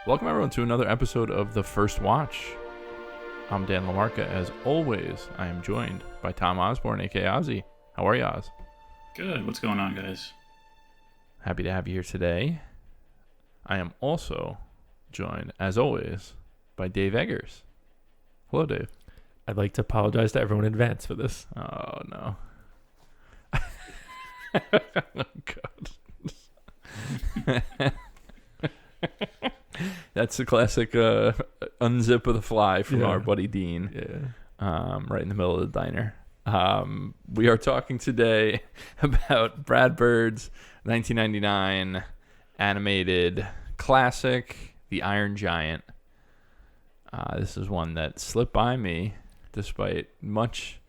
Welcome everyone to another episode of The First Watch. I'm Dan LaMarca. As always, I am joined by Tom Osborne, aka Ozzy. How are you, Oz? Good. What's going on, guys? Happy to have you here today. I am also joined, as always, by Dave Eggers. Hello, Dave. I'd like to apologize to everyone in advance for this. Oh, no. Oh, God. That's the classic unzip of the fly from our buddy Dean. Yeah. Right in the middle of the diner. We are talking today about Brad Bird's 1999 animated classic, The Iron Giant. This is one that slipped by me despite much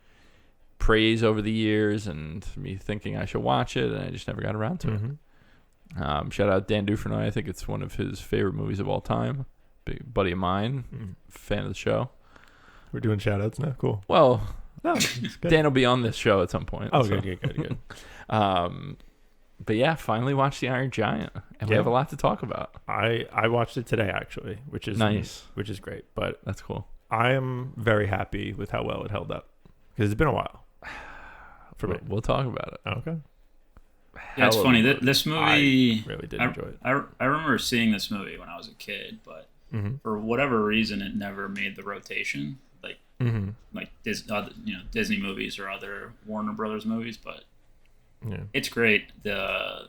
praise over the years and me thinking I should watch it, and I just never got around to it. Shout out Dan Dufresnoy. I think it's one of his favorite movies of all time. Big buddy of mine, fan of the show. We're doing shout outs now. Cool. Well, No, Dan will be on this show at some point. Oh, so. good. But yeah, finally watched The Iron Giant, and we have a lot to talk about. I watched it today actually, which is nice, which is great. But that's cool. I am very happy with how well it held up because it's been a while. For me, We'll talk about it. Okay. Yeah, it's funny. This movie, I really did enjoy it. I remember seeing this movie when I was a kid, but for whatever reason, it never made the rotation. Like Disney movies or other Warner Brothers movies, but it's great. I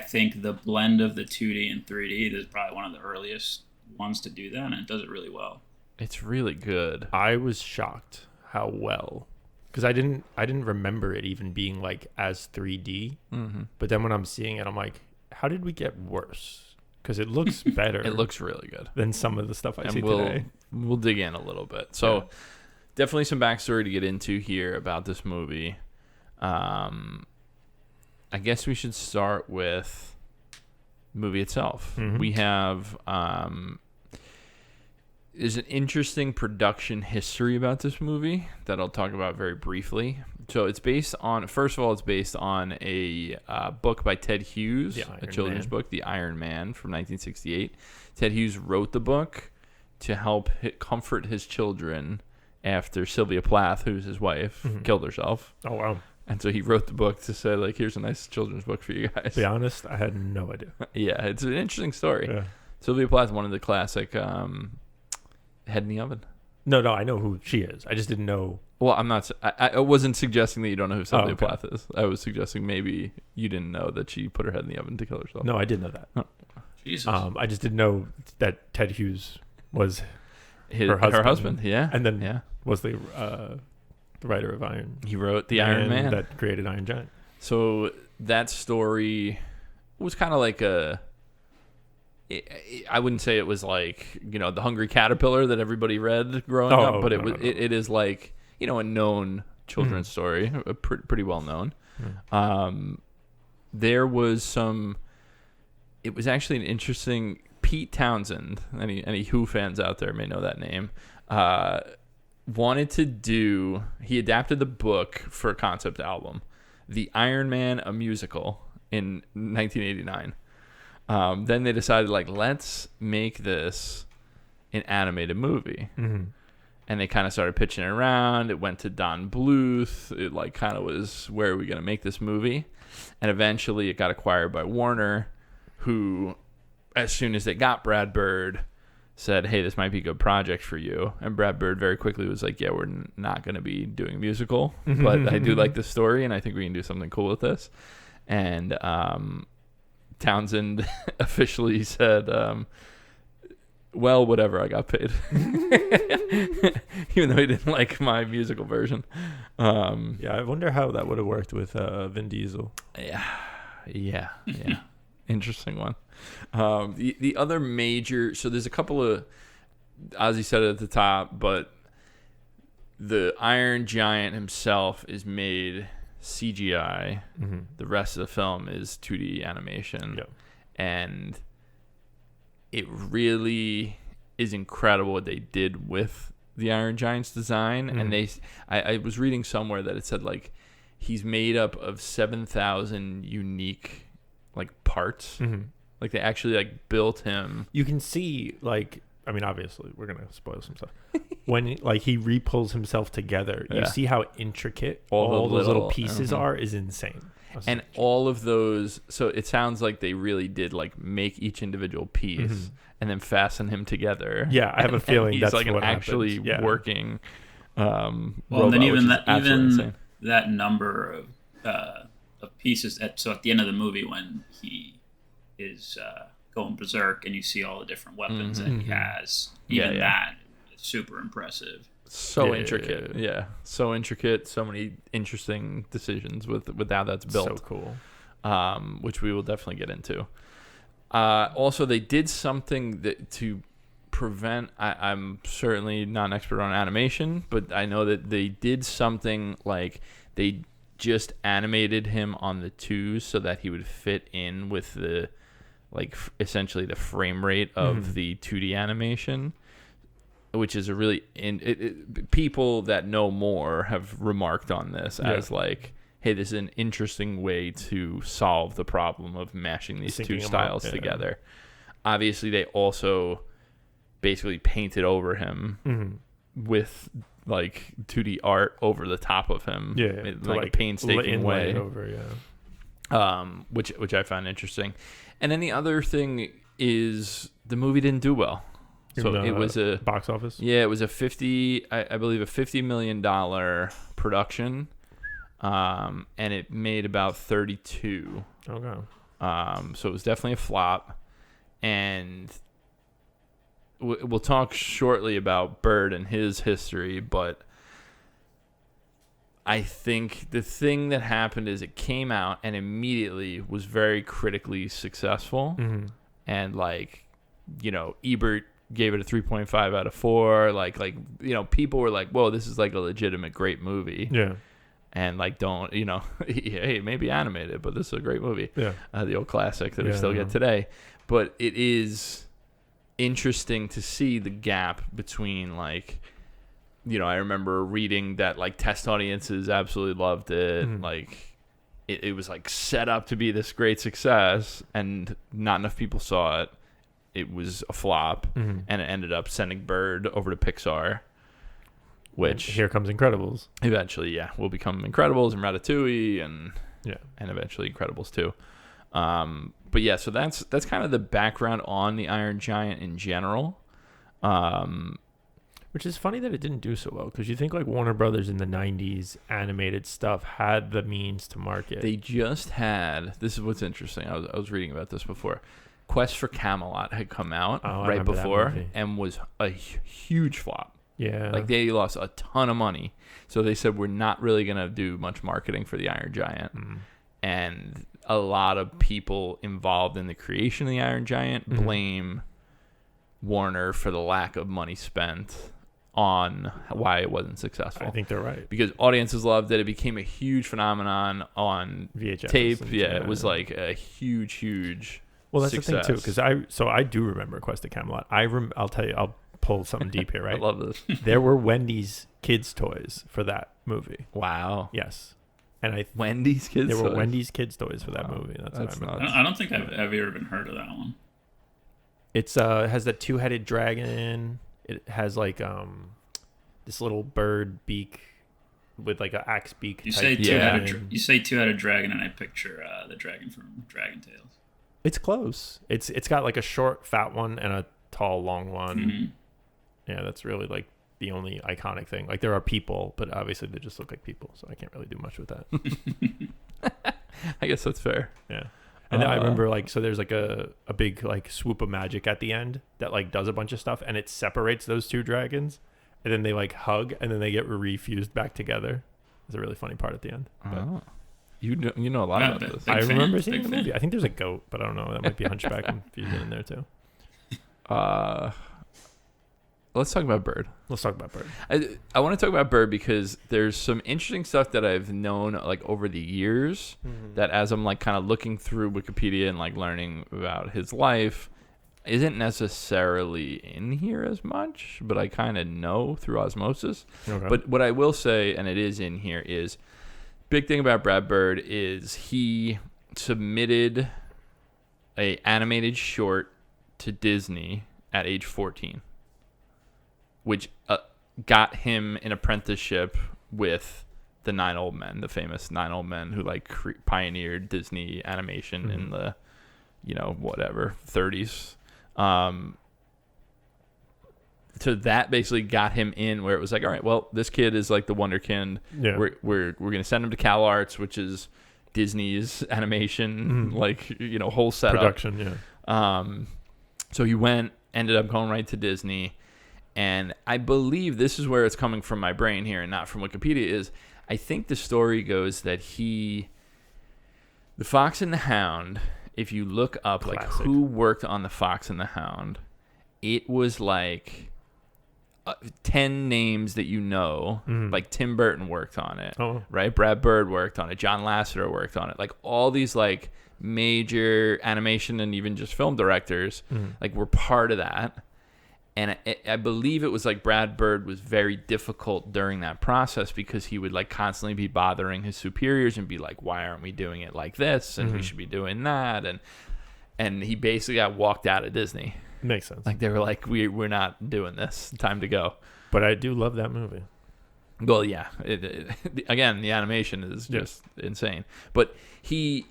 think the blend of the 2D and 3D is probably one of the earliest ones to do that, and it does it really well. It's really good. I was shocked how well, because I didn't remember it even being like as 3D. But then when I'm seeing it, I'm like, how did we get worse? Because it looks better. It looks really good than some of the stuff I see today. We'll dig in a little bit. So definitely some backstory to get into here about this movie. I guess we should start with the movie itself. We have there's an interesting production history about this movie that I'll talk about very briefly. So it's based on a book by Ted Hughes, a children's book, The Iron Man from 1968. Ted Hughes wrote the book to help comfort his children after Sylvia Plath, who's his wife, killed herself. Oh, wow. And so he wrote the book to say, like, here's a nice children's book for you guys. To be honest, I had no idea. Yeah, it's an interesting story. Yeah. Plath, one of the classic head in the oven. No, I know who she is. I just didn't know. Well, I'm not. I wasn't suggesting that you don't know who Sylvia okay. Plath is. I was suggesting maybe you didn't know that she put her head in the oven to kill herself. No, I did know that. Oh. Jesus. I just didn't know that Ted Hughes was her husband. Yeah, and then was the writer of Iron. He wrote The Iron Man that created Iron Giant. So that story was kind of like I wouldn't say it was like, The Hungry Caterpillar that everybody read growing up, but it is like, a known children's story, pretty well known. There was it was actually an interesting, Pete Townsend, any Who fans out there may know that name, wanted to he adapted the book for a concept album, The Iron Man, a Musical, in 1989. Then they decided, let's make this an animated movie. And they kind of started pitching it around. It went to Don Bluth. It kind of was, where are we going to make this movie? And eventually it got acquired by Warner, who, as soon as they got Brad Bird, said, hey, this might be a good project for you. And Brad Bird very quickly was like, yeah, we're not going to be doing a musical, but I do like the story, and I think we can do something cool with this. And Townsend officially said, well, whatever, I got paid. Even though he didn't like my musical version. I wonder how that would have worked with Vin Diesel. Yeah. Interesting one. The other major, so there's a couple of, Ozzy said it at the top, but the Iron Giant himself is made CGI. The rest of the film is 2D animation. And it really is incredible what they did with the Iron Giant's design. And I was reading somewhere that it said he's made up of 7,000 unique parts Like they actually like built him. You can see like, I mean, obviously we're gonna spoil some stuff. When like he re-pulls himself together, you see how intricate all those little pieces are. Is insane. And all of those, so it sounds like they really did like make each individual piece and then fasten him together. Yeah, I have a feeling he's that's like what actually happens. working. Well, robot, and then even insane. that number of pieces. So at the end of the movie, when he is going berserk, and you see all the different weapons that he has, even that is super impressive. So intricate, so intricate. So many interesting decisions with how that's built. So cool. Which we will definitely get into. Also, they did something to prevent. I'm certainly not an expert on animation, but I know that they did something like they just animated him on the twos so that he would fit in with the essentially the frame rate of the 2D animation. Which is a really people that know more have remarked on this as like, hey, this is an interesting way to solve the problem of mashing these two styles together. Obviously, they also basically painted over him with like 2D art over the top of him, like a painstaking way. Over, which I found interesting. And then the other thing is the movie didn't do well. So it was a box office. Yeah, it was a I believe a $50 million production, and it made about 32. Okay. So it was definitely a flop, and we'll talk shortly about Bird and his history, but I think the thing that happened is it came out and immediately was very critically successful, and Ebert gave it a 3.5 out of 4. People were like, whoa, this is like a legitimate great movie. Yeah. And don't, hey, it may be animated, but this is a great movie. Yeah. The old classic that we still get today. But it is interesting to see the gap between I remember reading that test audiences absolutely loved it. It was set up to be this great success and not enough people saw it. It was a flop, and it ended up sending Bird over to Pixar, which... And here comes Incredibles. Eventually, will become Incredibles and Ratatouille, and eventually Incredibles 2. But yeah, so that's kind of the background on the Iron Giant in general. Which is funny that it didn't do so well, because you think Warner Brothers in the 90s animated stuff had the means to market. They just had... This is what's interesting. I was reading about this before. Quest for Camelot had come out right before and was a huge flop. Yeah. They lost a ton of money. So they said, we're not really going to do much marketing for the Iron Giant. And a lot of people involved in the creation of the Iron Giant blame Warner for the lack of money spent on why it wasn't successful. I think they're right. Because audiences loved it. It became a huge phenomenon on VHS tape. It was a huge Well, that's success. the thing too, because I do remember Quest of Camelot. I'll tell you, I'll pull something deep here, right? I love this. There were Wendy's kids toys for that movie. Wow. Yes, and Wendy's kids. There were toys? Wendy's kids toys for that movie. That's what I remember. I don't think I've ever even heard of that one. It's has that 2-headed dragon. It has this little bird beak with an axe beak. You say two-headed dragon, and I picture the dragon from Dragon Tales. It's close. It's got a short, fat one and a tall, long one. Yeah, that's really the only iconic thing. There are people, but obviously they just look like people, so I can't really do much with that. I guess that's fair. Yeah. And then I remember so there's a big swoop of magic at the end that does a bunch of stuff, and it separates those two dragons, and then they hug, and then they get refused back together. It's a really funny part at the end. Oh. You know a lot about this. I remember seeing the movie. I think there's a goat, but I don't know. That might be Hunchback infused in there too. Let's talk about Bird. Let's talk about Bird. I want to talk about Bird because there's some interesting stuff that I've known over the years that as I'm kind of looking through Wikipedia and learning about his life isn't necessarily in here as much, but I kind of know through osmosis. Okay. But what I will say, and it is in here, is big thing about Brad Bird is he submitted a animated short to Disney at age 14, which got him an apprenticeship with the 9 Old Men, the famous 9 Old Men who like pioneered Disney animation in the, 30s. So that basically got him in where it was like, all right, well, this kid is like the wonderkind. Yeah. We're gonna send him to Cal Arts, which is Disney's animation, whole setup. Production, yeah. So he ended up going right to Disney, and I believe this is where it's coming from my brain here and not from Wikipedia. Is I think the story goes that The Fox and the Hound. If you look up Classic. like who worked on The Fox and the Hound, it was like 10 names that like Tim Burton worked on it, right? Brad Bird worked on it, John Lasseter worked on it, like all these like major animation and even just film directors like were part of that. And I believe it was like Brad Bird was very difficult during that process because he would like constantly be bothering his superiors and be like, why aren't we doing it like this, and we should be doing that, and he basically got walked out of Disney. Makes sense. Like they were like, we're not doing this. Time to go. But I do love that movie. Well, yeah. Again, the animation is just insane. But he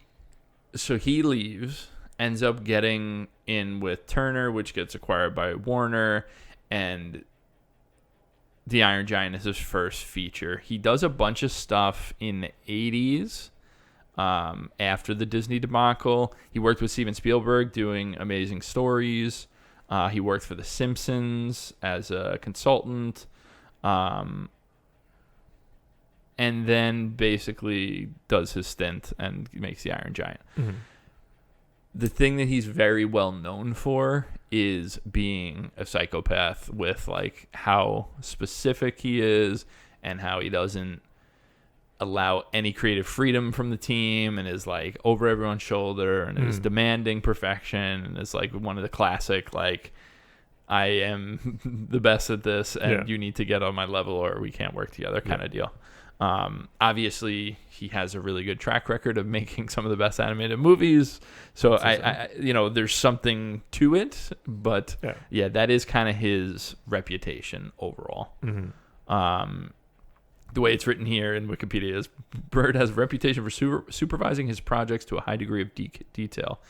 leaves, ends up getting in with Turner, which gets acquired by Warner, and The Iron Giant is his first feature. He does a bunch of stuff in the 80s. After the Disney debacle, he worked with Steven Spielberg doing Amazing Stories. He worked for The Simpsons as a consultant, and then basically does his stint and makes The Iron Giant. The thing that he's very well known for is being a psychopath with like how specific he is and how he doesn't allow any creative freedom from the team and is like over everyone's shoulder and is demanding perfection and is like one of the classic like, I am the best at this and you need to get on my level or we can't work together kind of deal. Obviously he has a really good track record of making some of the best animated movies, so I there's something to it, but that is kind of his reputation overall. The way it's written here in Wikipedia is Bird has a reputation for supervising his projects to a high degree of detail.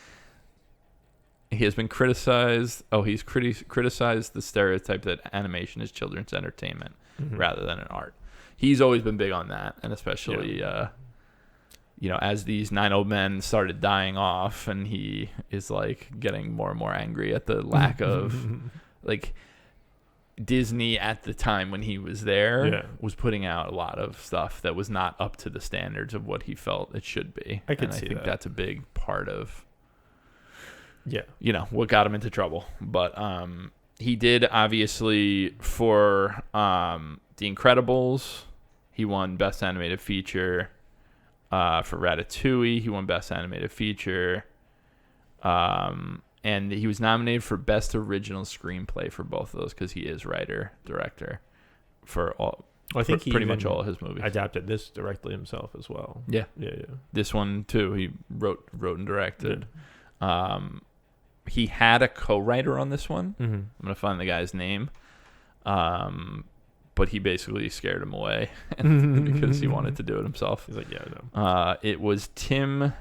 He has been criticized. He's criticized the stereotype that animation is children's entertainment rather than an art. He's always been big on that, and especially, as these 9 Old Men started dying off, and he is like getting more and more angry at the lack of like. Disney at the time when he was there was putting out a lot of stuff that was not up to the standards of what he felt it should be. I think that's a big part of what got him into trouble. But he did obviously for The Incredibles, he won Best Animated Feature. For Ratatouille, he won Best Animated Feature. And he was nominated for Best Original Screenplay for both of those because he is writer, director for all. I think he pretty much all of his movies. Adapted this directly himself as well. Yeah. This one too, he wrote and directed. He had a co-writer on this one. I'm gonna find the guy's name, but he basically scared him away because he wanted to do it himself. He's like, no. It was Tim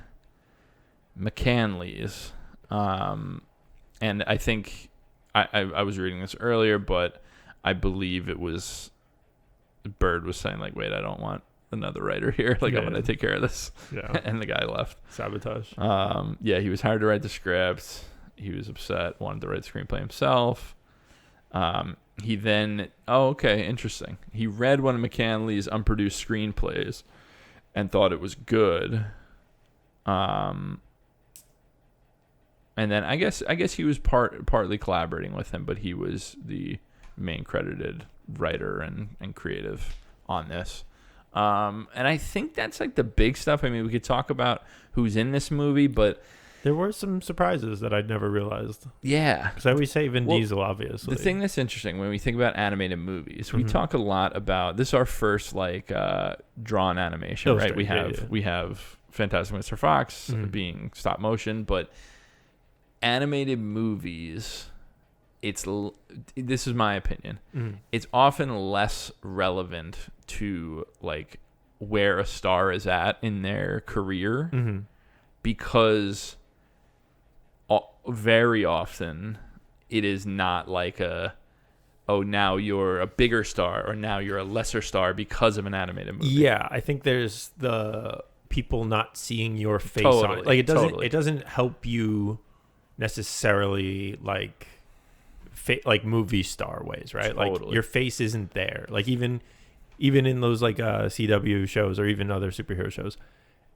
McCanley's. And I think I was reading this earlier, but I believe it was Bird was saying like, wait, I don't want another writer here. Like, I'm going to take care of this. Yeah. And the guy left. Sabotage. He was hired to write the script. He was upset, wanted to write the screenplay himself. He then, interesting. He read one of McCanley's unproduced screenplays and thought it was good. And then I guess he was partly collaborating with him, but he was the main credited writer and creative on this. And I think that's like the big stuff. I mean, we could talk about who's in this movie, but there were some surprises that I'd never realized. Yeah. Because I always say Vin Diesel, obviously. The thing that's interesting when we think about animated movies, we talk a lot about, this is our first like drawn animation, right? We have Fantastic Mr. Fox being stop motion, but animated movies, this is my opinion. It's often less relevant to like where a star is at in their career because very often it is not like now you're a bigger star or now you're a lesser star because of an animated movie. Yeah, I think there's the people not seeing your face Totally, on it. Like totally. it doesn't help you necessarily like movie star ways, right? Totally. Like your face isn't there. Like even in those like CW shows or even other superhero shows,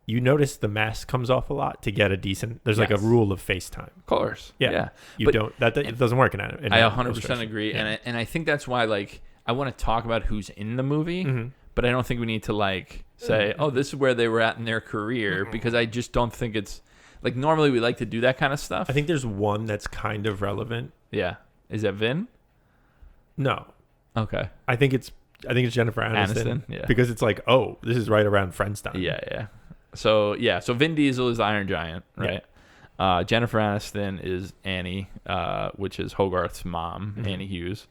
you notice the mask comes off a lot to get a decent. There's like a rule of face time. Of course, yeah. You don't that it doesn't work in anime. I 100% agree, and I think that's why like I want to talk about who's in the movie, but I don't think we need to like say, oh, this is where they were at in their career, because I just don't think it's like normally we like to do that kind of stuff. I think there's one that's kind of relevant. Yeah, is that Vin? No. Okay. I think it's Jennifer Aniston. Yeah. Because it's like, oh, this is right around Friends time. Yeah. So Vin Diesel is the Iron Giant, right? Yeah. Jennifer Aniston is Annie, which is Hogarth's mom, Annie Hughes.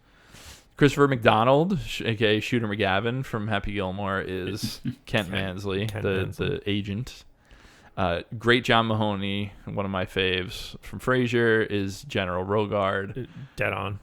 Christopher McDonald, aka Shooter McGavin from Happy Gilmore, is Kent Mansley, the agent. Great John Mahoney, one of my faves from Frasier, is General Rogard. Dead on.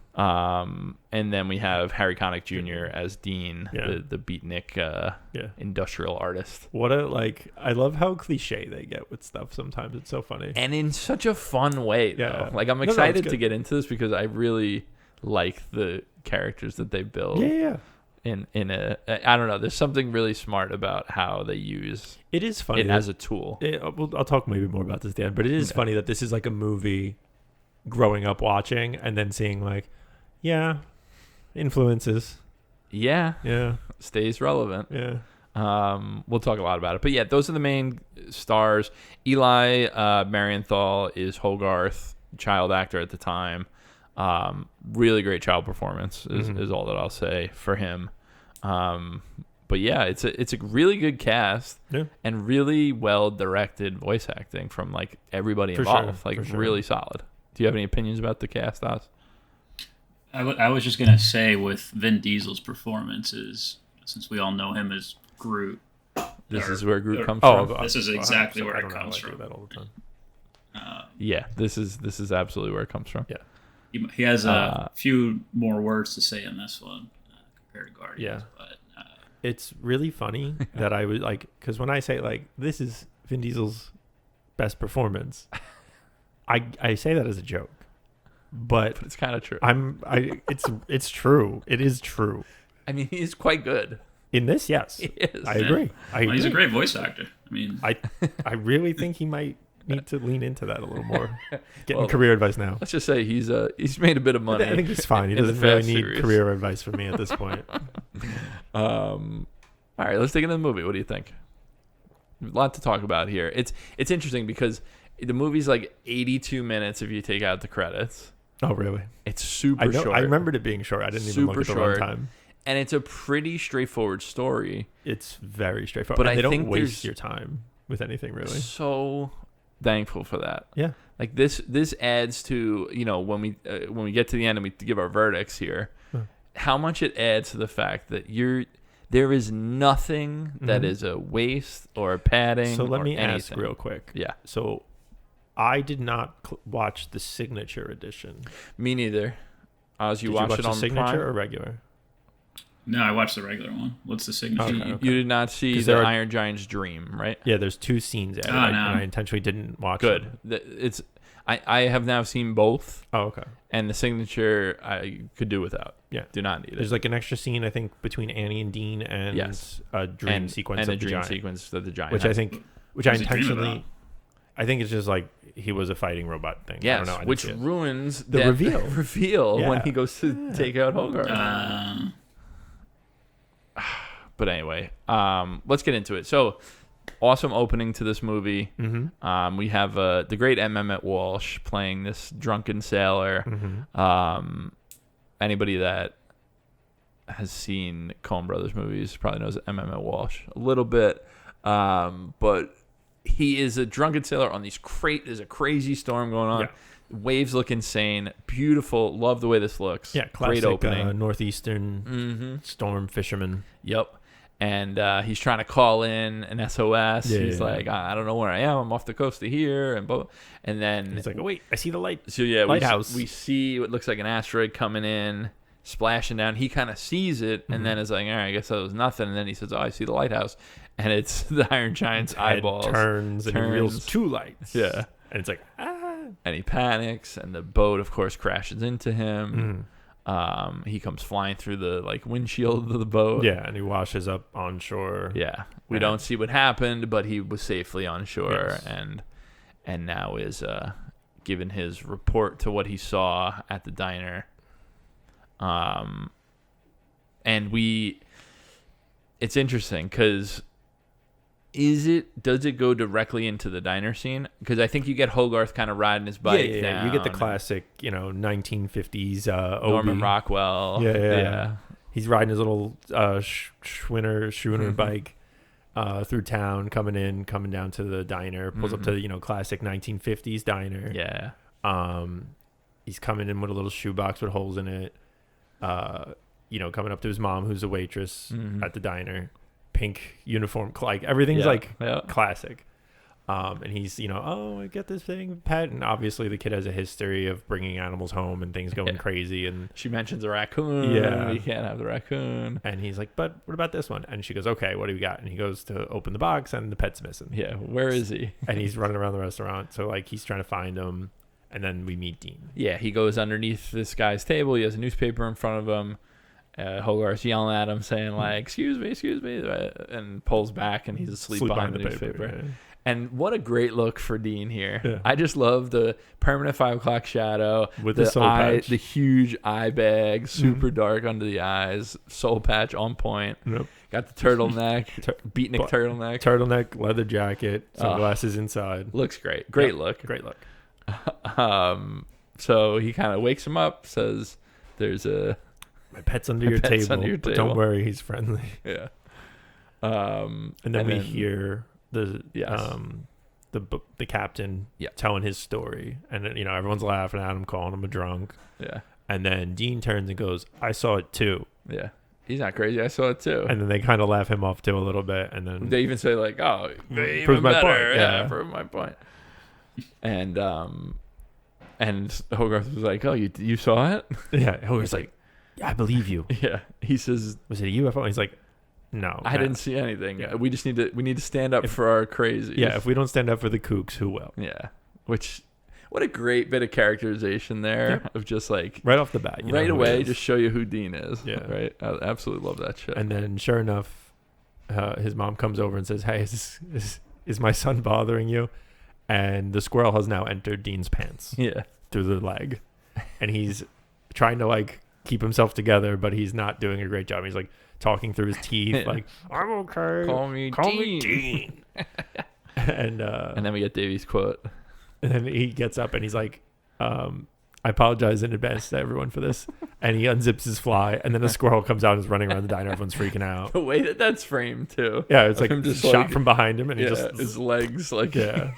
And then we have Harry Connick Jr. as Dean, the beatnik industrial artist. I love how cliche they get with stuff sometimes. It's so funny. And in such a fun way, though. Like, I'm excited to get into this because I really like the characters that they build. Yeah. In I don't know, there's something really smart about how they use it is funny it as a tool. I'll talk maybe more about this at the end, but it is funny that this is like a movie growing up watching and then seeing like, influences. Yeah. Stays relevant. Yeah. We'll talk a lot about it. But yeah, those are the main stars. Eli Marienthal is Hogarth, child actor at the time. Really great child performance is all that I'll say for him. But yeah, it's a really good cast and really well directed voice acting from like everybody involved. Really solid. Do you have any opinions about the cast, Oz? I was just gonna say with Vin Diesel's performances, since we all know him as Groot. This is where Groot comes from. This is exactly where it comes from. That all the time. This is absolutely where it comes from. Yeah. He has a few more words to say in this one compared to Guardians. Yeah. But it's really funny that I was like, because when I say like this is Vin Diesel's best performance, I say that as a joke, but it's kind of true. It's true. It is true. I mean, he's quite good in this. Yes, he is. I agree. He's a great voice actor. I mean, I really think he might need to lean into that a little more. Getting career advice now. Let's just say he's made a bit of money. I think he's fine. He doesn't really need career advice from me at this point. All right, let's dig into the movie. What do you think? A lot to talk about here. It's interesting because the movie's like 82 minutes if you take out the credits. Oh, really? It's super short. I remembered it being short. I didn't even look at the runtime. And it's a pretty straightforward story. It's very straightforward. But they don't waste your time with anything, really. So thankful for that. Yeah. Like this adds to, when we get to the end and we give our verdicts here, how much it adds to the fact that there is nothing that is a waste or a padding. So let me ask real quick. Yeah. So I did not watch the signature edition. Me neither. Did you watch it the on signature Prime? or regular? No, I watched the regular one. What's the signature? Okay. You did not see the Iron Giant's dream, right? Yeah, there's 2 scenes added, and I intentionally didn't watch them. Good. I have now seen both. Oh, okay. And the signature I could do without. Yeah. Do not need it. There's like an extra scene, I think, between Annie and Dean and a dream sequence of the giant. Sequence of the giant. Which I intentionally... I think it's just like he was a fighting robot thing. Yes, I don't know. which ruins the reveal when he goes to take out Hogarth. But anyway, let's get into it. So, awesome opening to this movie. Mm-hmm. We have the great M. Emmett Walsh playing this drunken sailor. Mm-hmm. Anybody that has seen Coen Brothers movies probably knows M. Emmett Walsh a little bit. But he is a drunken sailor on these there's a crazy storm going on. Waves look insane. Beautiful. Love the way this looks. Yeah, classic, great opening. Northeastern storm fisherman. Yep. And he's trying to call in an SOS. Yeah, he's like, I don't know where I am. I'm off the coast of here. And then he's like, oh, wait, I see the light. So yeah, lighthouse. We see what looks like an asteroid coming in, splashing down. He kind of sees it and then is like, all right, I guess that was nothing. And then he says, oh, I see the lighthouse. And it's the Iron Giant's eyeballs. Turns and reveals 2 lights. Yeah. And it's like, And he panics, and the boat, of course, crashes into him. He comes flying through the windshield of the boat. Yeah, and he washes up on shore. Yeah, we don't see what happened, but he was safely on shore, Yes. and now is given his report to what he saw at the diner. And it's interesting because. Does it go directly into the diner scene? Because I think you get Hogarth kind of riding his bike down. You get the classic, 1950s Norman Rockwell. Yeah. He's riding his little schooner bike through town, coming down to the diner, pulls up to the classic 1950s diner. Yeah. He's coming in with a little shoebox with holes in it. Coming up to his mom, who's a waitress at the diner. Pink uniform, like everything's classic. And he's I get this thing, pet, and obviously the kid has a history of bringing animals home and things going crazy. And she mentions a raccoon. We can't have the raccoon. And he's like, but what about this one? And she goes, okay, what do we got? And he goes to open the box, and the pet's missing. Yeah, where is he? And he's running around the restaurant, so he's trying to find him. And then we meet Dean. Yeah, he goes underneath this guy's table. He has a newspaper in front of him. Hogarth's yelling at him, saying excuse me, and pulls back, and he's asleep behind the newspaper. Yeah. And what a great look for Dean here. Yeah. I just love the permanent 5 o'clock shadow with the soul patch. The huge eye bag, super dark under the eyes, soul patch on point. Yep. Got the turtleneck, beatnik turtleneck, leather jacket, sunglasses inside. Looks great. Great look. So he kind of wakes him up, says, "There's my pet's under your table, but don't worry, he's friendly." Yeah. And then we hear the captain telling his story, and everyone's laughing at him, calling him a drunk. Yeah. And then Dean turns and goes, "I saw it too." Yeah. He's not crazy. I saw it too. And then they kind of laugh him off too a little bit, and then they even say "Oh, prove my point." Yeah, prove my point. And Hogarth was like, "Oh, you saw it?" Yeah. Hogarth's like, "Yeah, I believe you." Yeah. He says, "Was it a UFO?" He's like, "No, I didn't see anything. Yeah. We just need to stand up for our crazies." Yeah, if we don't stand up for the kooks, who will? Yeah. What a great bit of characterization there of just right off the bat, right away, just show you who Dean is. Yeah. Right. I absolutely love that shit. And then, sure enough, his mom comes over and says, "Hey, is my son bothering you?" And the squirrel has now entered Dean's pants. Yeah. Through the leg, and he's trying to keep himself together, but he's not doing a great job. He's talking through his teeth, "I'm okay. Call me Dean." And then we get Davy's quote. And then he gets up and he's like, "I apologize in advance to everyone for this." And he unzips his fly, and then a squirrel comes out and is running around the diner. Everyone's freaking out. The way that's framed too. Yeah, it's him just shot from behind him, and he just his legs yeah.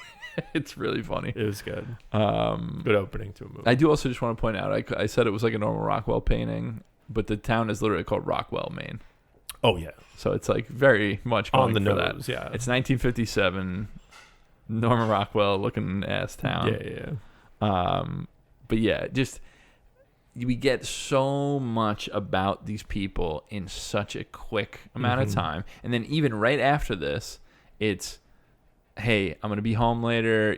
It's really funny. It was good. Good opening to a movie. I do also just want to point out, I said it was like a normal Rockwell painting, but the town is literally called Rockwell, Maine. Oh yeah. So it's very much going on the for nose. That. Yeah. It's 1957, Norman Rockwell looking ass town. Yeah. But yeah, just we get so much about these people in such a quick amount of time, and then even right after this, it's, "Hey, I'm gonna be home later.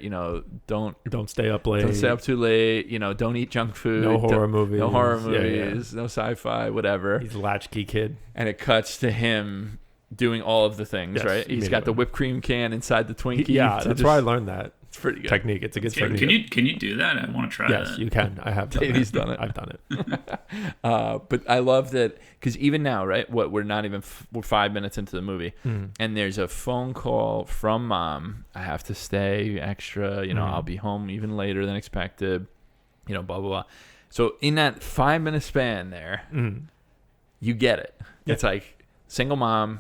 Don't stay up late. Don't stay up too late. Don't eat junk food. No horror movies. No sci-fi. Whatever." He's a latchkey kid, and it cuts to him doing all of the things. Right? He's got the whipped cream can inside the Twinkie. That's where I learned that. It's pretty good technique. It's a good technique. Can you do that? I want to try that. Yes, you can. I have. Davy's done it. I've done it. But I love that because even now, right? We're not even we're 5 minutes into the movie, and there's a phone call from Mom. "I have to stay extra. I'll be home even later than expected. Blah blah blah." So in that 5 minute span there, you get it. Yeah. It's single mom,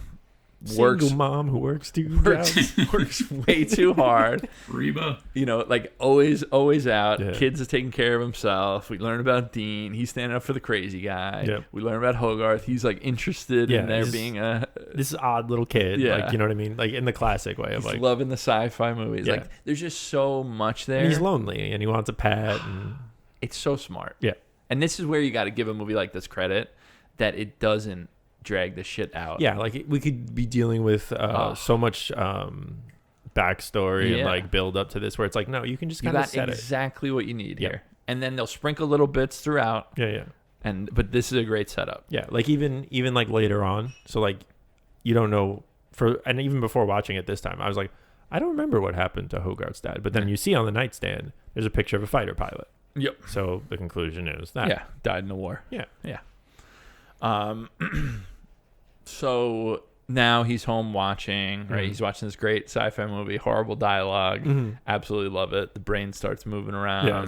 Single mom who works two jobs. works way too hard. Reba. You know, like always out. Yeah. Kids is taking care of himself. We learn about Dean. He's standing up for the crazy guy. Yep. We learn about Hogarth. He's like interested in there being a this odd little kid. Yeah. Like, you know what I mean? Like in the classic way of he's like loving the sci-fi movies. Yeah. Like there's just so much there. and he's lonely and he wants a pet and It's so smart. yeah. And this is where you got to give a movie like this credit that it doesn't drag the shit out. Yeah, like we could be dealing with so much backstory and like build up to this where it's like, no, you can just You kind of got set exactly what you need Yeah. here. And then they'll sprinkle little bits throughout. it. Yeah. But this is a great setup. Yeah, like even like later on, so like you don't know and even before watching it this time, I was like, I don't remember what happened to Hogarth's dad. But then you see on the nightstand, there's a picture of a fighter pilot. Yep. So the conclusion is that. Yeah, died in the war. Yeah. Yeah. So now he's home watching, right? He's watching this great sci-fi movie, horrible dialogue. Absolutely love it. The brain starts moving around. Yeah.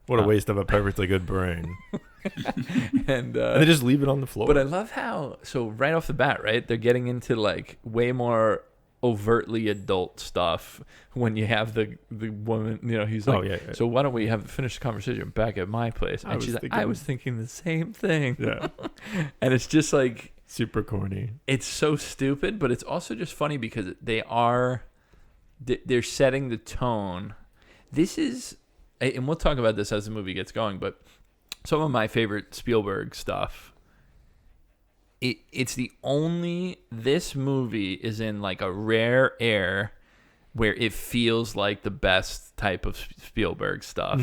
What a waste of a perfectly good brain. And they just leave it on the floor. But I love how, so right off the bat, right, they're getting into like way more overtly adult stuff when you have the woman, you know, he's like, so why don't we finish the conversation back at my place? And she's like, I was thinking the same thing. Yeah. And it's just like super corny. It's so stupid, but it's also just funny because they're setting the tone. This is, and we'll talk about this as the movie gets going, but some of my favorite Spielberg stuff, this movie is in like a rare air where it feels like the best type of Spielberg stuff.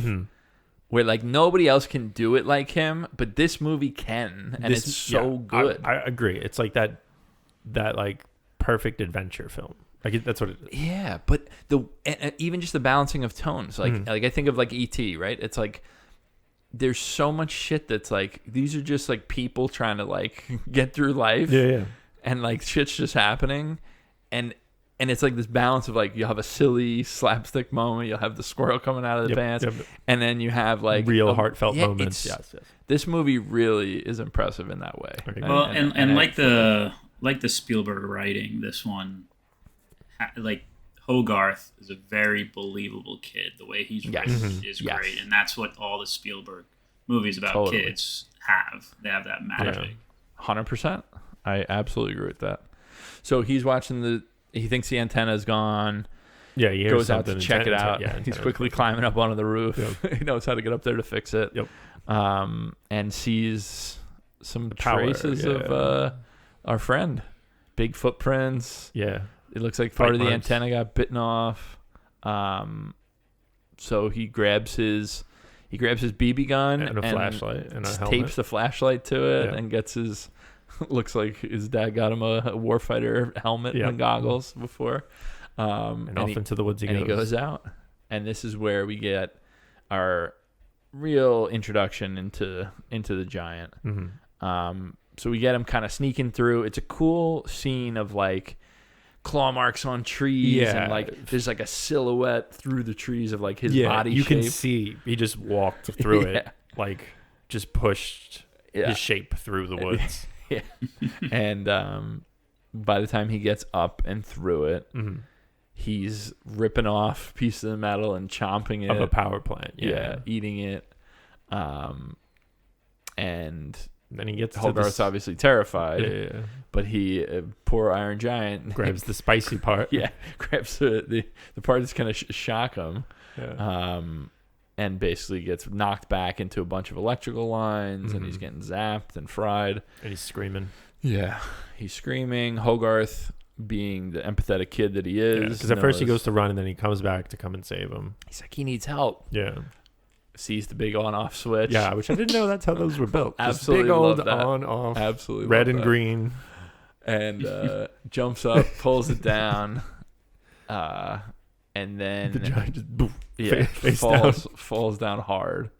Where like nobody else can do it like him, but this movie can, and it's so good. I agree. It's like that like perfect adventure film. Like that's what it is. Yeah, but even just the balancing of tones, like I think of like E.T., right? It's like there's so much shit that's like these are just like people trying to like get through life. Yeah. And like shit's just happening, and it's like this balance of like you'll have a silly slapstick moment, you'll have the squirrel coming out of the pants, and then you have like real heartfelt moments. Yes. This movie really is impressive in that way. Well, and like the Spielberg writing, this one, like Hogarth is a very believable kid. The way he's written is great, and that's what all the Spielberg movies about kids have. They have that magic. 100%. I absolutely agree with that. So he's watching he thinks the antenna is gone. Yeah, he goes out to check it out. Yeah, he's quickly climbing up onto the roof. Yep. He knows how to get up there to fix it. Yep. And sees some traces of our friend. Big footprints. Yeah. It looks like part of the antenna got bitten off. So he grabs his BB gun and a flashlight and a helmet. Tapes the flashlight to it and gets his. Looks like his dad got him a warfighter helmet and goggles before. And off into the woods he goes. And he goes out. And this is where we get our real introduction into the giant. So we get him kind of sneaking through. It's a cool scene of like claw marks on trees and like there's like a silhouette through the trees of like his body you shape. Can see he just walked through it, like just pushed his shape through the woods. And by the time he gets up and through it, he's ripping off pieces of metal and chomping it of a power plant. Eating it. And then he gets Hogarth's obviously terrified, but he poor Iron Giant grabs the spicy part. Grabs the part that's gonna shock him. And basically gets knocked back into a bunch of electrical lines, and he's getting zapped and fried. And he's screaming. Yeah, he's screaming. Hogarth, being the empathetic kid that he is, because at first he goes to run, and then he comes back to come and save him. He's like, he needs help. Yeah. Sees the big on-off switch. Yeah, which I didn't know that's how those were built. Absolutely, big old love that. on-off. Absolutely, red and green. And jumps up, pulls it down, and then the giant just falls down hard.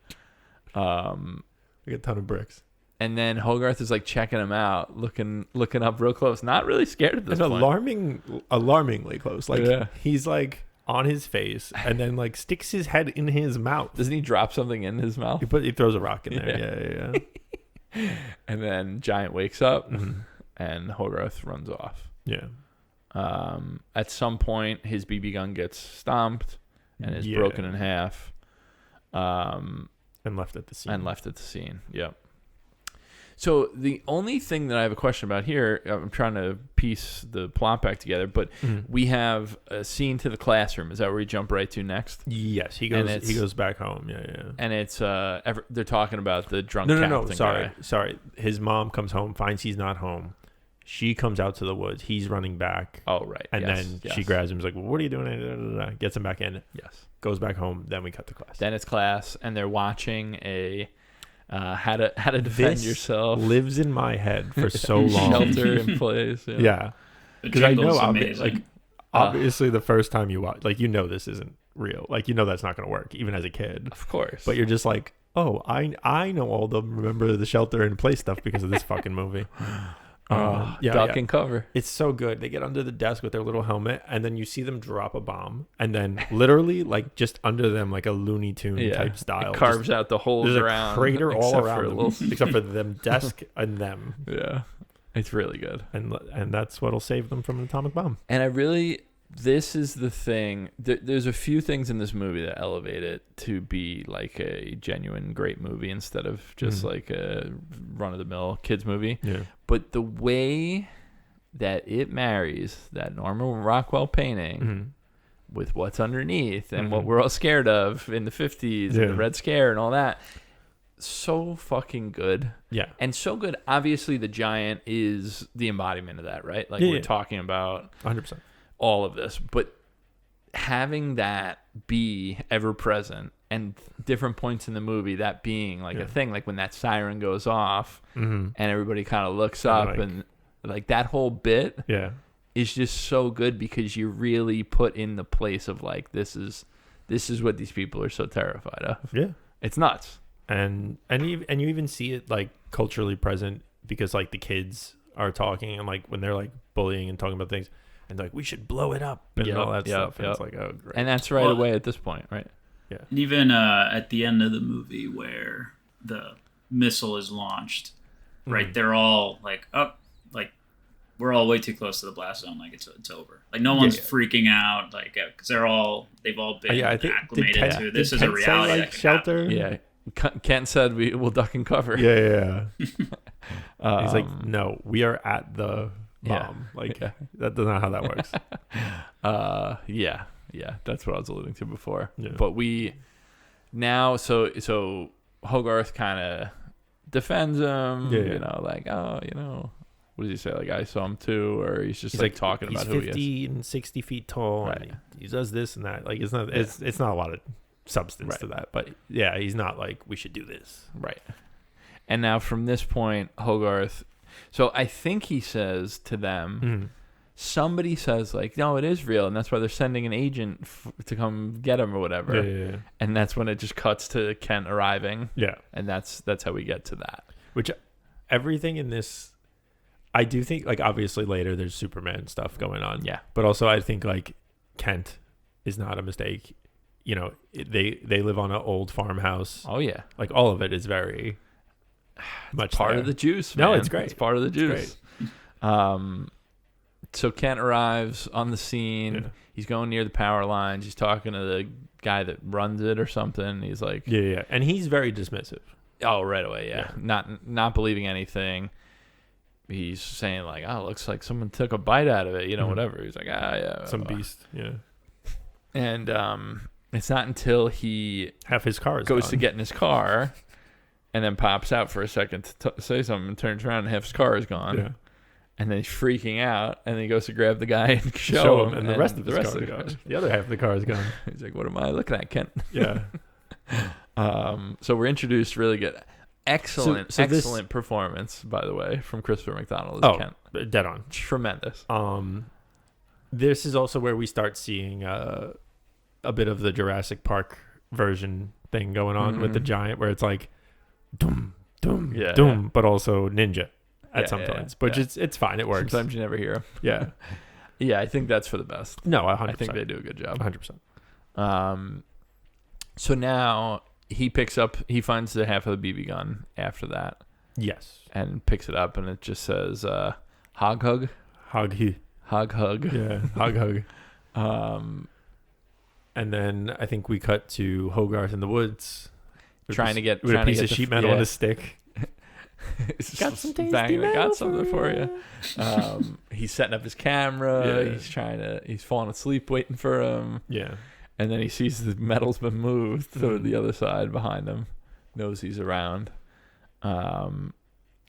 Like a ton of bricks. And then Hogarth is like checking him out, looking up real close, not really scared at this point. Alarmingly close. Like he's like on his face, and then like sticks his head in his mouth. Doesn't he drop something in his mouth? He throws a rock in there. Yeah. And then Giant wakes up, and Hogarth runs off. Yeah. At some point, his BB gun gets stomped and is broken in half. And left at the scene. Yep. So the only thing that I have a question about here, I'm trying to piece the plot back together, but we have a scene to the classroom. Is that where we jump right to next? Yes, he goes back home. Yeah. And it's they're talking about the drunk captain. No. Sorry. His mom comes home, finds he's not home. She comes out to the woods. He's running back. Oh, right. And then she grabs him. Is like, well, what are you doing? Gets him back in. Yes. Goes back home. Then we cut to class. Then it's class, and they're watching a how to defend yourself. Lives in my head for so long. Shelter in place. Yeah. Because I know, obviously, the first time you watch, like, this isn't real. Like, that's not going to work, even as a kid. Of course. But you're just like, oh, I know all the remember the shelter in place stuff because of this fucking movie. Duck and cover. It's so good. They get under the desk with their little helmet, and then you see them drop a bomb, and then literally, like, just under them, like a Looney Tune type style, it carves out the holes there's around. A crater all around them, except for them desk and them. Yeah, it's really good, and that's what'll save them from an atomic bomb. And this is the thing. There's a few things in this movie that elevate it to be like a genuine great movie instead of just like a run-of-the-mill kids movie. Yeah. But the way that it marries that Norman Rockwell painting with what's underneath and what we're all scared of in the 50s and the Red Scare and all that, so fucking good. Yeah. And so good. Obviously, the giant is the embodiment of that, right? Like we're talking about 100%. All of this, but having that be ever present and different points in the movie, that being like a thing, like when that siren goes off and everybody kind of looks up and like that whole bit is just so good because you really put in the place of like, this is what these people are so terrified of. Yeah. It's nuts. And you even see it like culturally present because like the kids are talking and like when they're like bullying and talking about things, and like, we should blow it up and all that stuff. And it's like, oh, great. And that's right away at this point, right? Yeah. And even at the end of the movie where the missile is launched, right, they're all like, up, like, we're all way too close to the blast zone. Like, it's over. Like, no one's freaking out. Like, because they've all been acclimated to this is a reality. Say, like, shelter? Yeah. Kent said we'll duck and cover. Yeah. He's like, no, we are at the bomb. That's not how that works. That's what I was alluding to before. But we now so Hogarth kind of defends him. Like, what does he say? Like, I saw him too, or he's like talking about who he is. He's 50 and 60 feet tall. Right. And he does this and that. Like, it's not it's not a lot of substance to that. But yeah, he's not like, we should do this. Right. And now from this point, Hogarth. So I think he says to them, somebody says like, no, it is real. And that's why they're sending an agent to come get him or whatever. Yeah. And that's when it just cuts to Kent arriving. Yeah. And that's how we get to that. Which everything in this, I do think like obviously later there's Superman stuff going on. Yeah. But also I think like Kent is not a mistake. They live on an old farmhouse. Oh, yeah. Like all of it is very... much part of the juice, man. No, it's great. It's part of the juice. So Kent arrives on the scene. Yeah. He's going near the power lines. He's talking to the guy that runs it or something. He's like, yeah, and he's very dismissive. Oh, right away, yeah. Not believing anything. He's saying like, oh, looks like someone took a bite out of it, whatever. He's like, some beast, yeah. And it's not until he his car goes to get in his car. And then pops out for a second to say something and turns around and half his car is gone. Yeah. And then he's freaking out. And then he goes to grab the guy and show him. And the rest of his car is gone. The other half of the car is gone. He's like, what am I looking at, Kent? Yeah. So we're introduced really good. Excellent performance, by the way, from Christopher McDonald as Kent. Dead on. Tremendous. This is also where we start seeing a bit of the Jurassic Park version thing going on with the giant where it's like, doom, but also ninja at some points. But it's fine. It works. Sometimes you never hear him. Yeah. Yeah, I think that's for the best. No, 100%. I think they do a good job. 100%. So now he finds the half of the BB gun after that. Yes. And picks it up and it just says, hog hug. Hog he. Hug. Yeah, hug. And then I think we cut to Hogarth in the woods, trying to get with a piece of the- sheet metal yeah. on a stick. Got some tasty metal. Got something for you. He's setting up his camera. Yeah. He's falling asleep waiting for him. Yeah. And then he sees the metal's been moved to the other side behind him. Knows he's around. And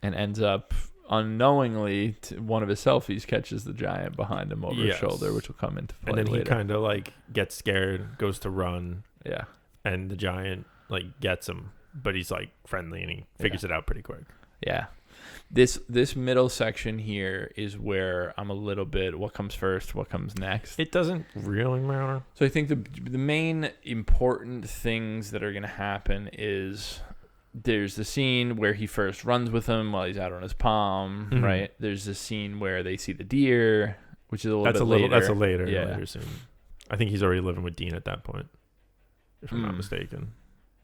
ends up unknowingly one of his selfies catches the giant behind him over his shoulder, which will come into play And then later. he kind of like gets scared, goes to run. Yeah. And the giant like gets him, but he's like friendly and he figures it out pretty quick. Yeah. This middle section here is where I'm a little bit, what comes first, what comes next. It doesn't really matter. So I think the main important things that are going to happen is there's the scene where he first runs with him while he's out on his palm, right? There's the scene where they see the deer, which is a little bit later. That's a later scene. I think he's already living with Dean at that point, if I'm not mistaken.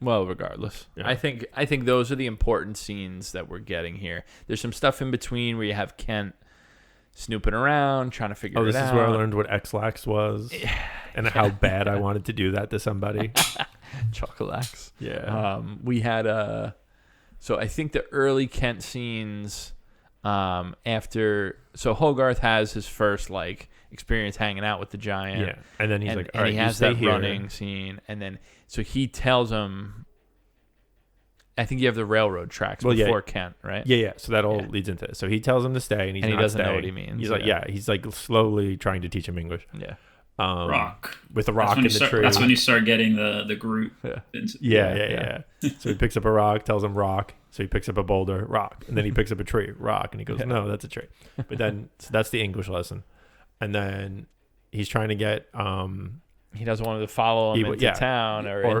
Well, regardless, yeah. I think those are the important scenes that we're getting here. There's some stuff in between where you have Kent snooping around, trying to figure it out. This is where I learned what X-Lax was and how bad I wanted to do that to somebody. Chocolax. Yeah. We had so I think the early Kent scenes after, so Hogarth has his first like experience hanging out with the giant. Yeah. And then he's like, all and right, he you has stay that here. running scene, and then so he tells him, I think you have the railroad tracks before Kent, right? Yeah. So that all leads into it. So he tells him to stay, and he doesn't know what he means. He's like, he's like slowly trying to teach him English. Yeah. Rock. With a rock in the tree. That's when you start getting the group. Yeah. So he picks up a rock, tells him rock. So he picks up a boulder, rock. And then he picks up a tree, rock. And he goes, no, that's a tree. But then, so that's the English lesson. And then he's trying to get... he doesn't want to follow him into town or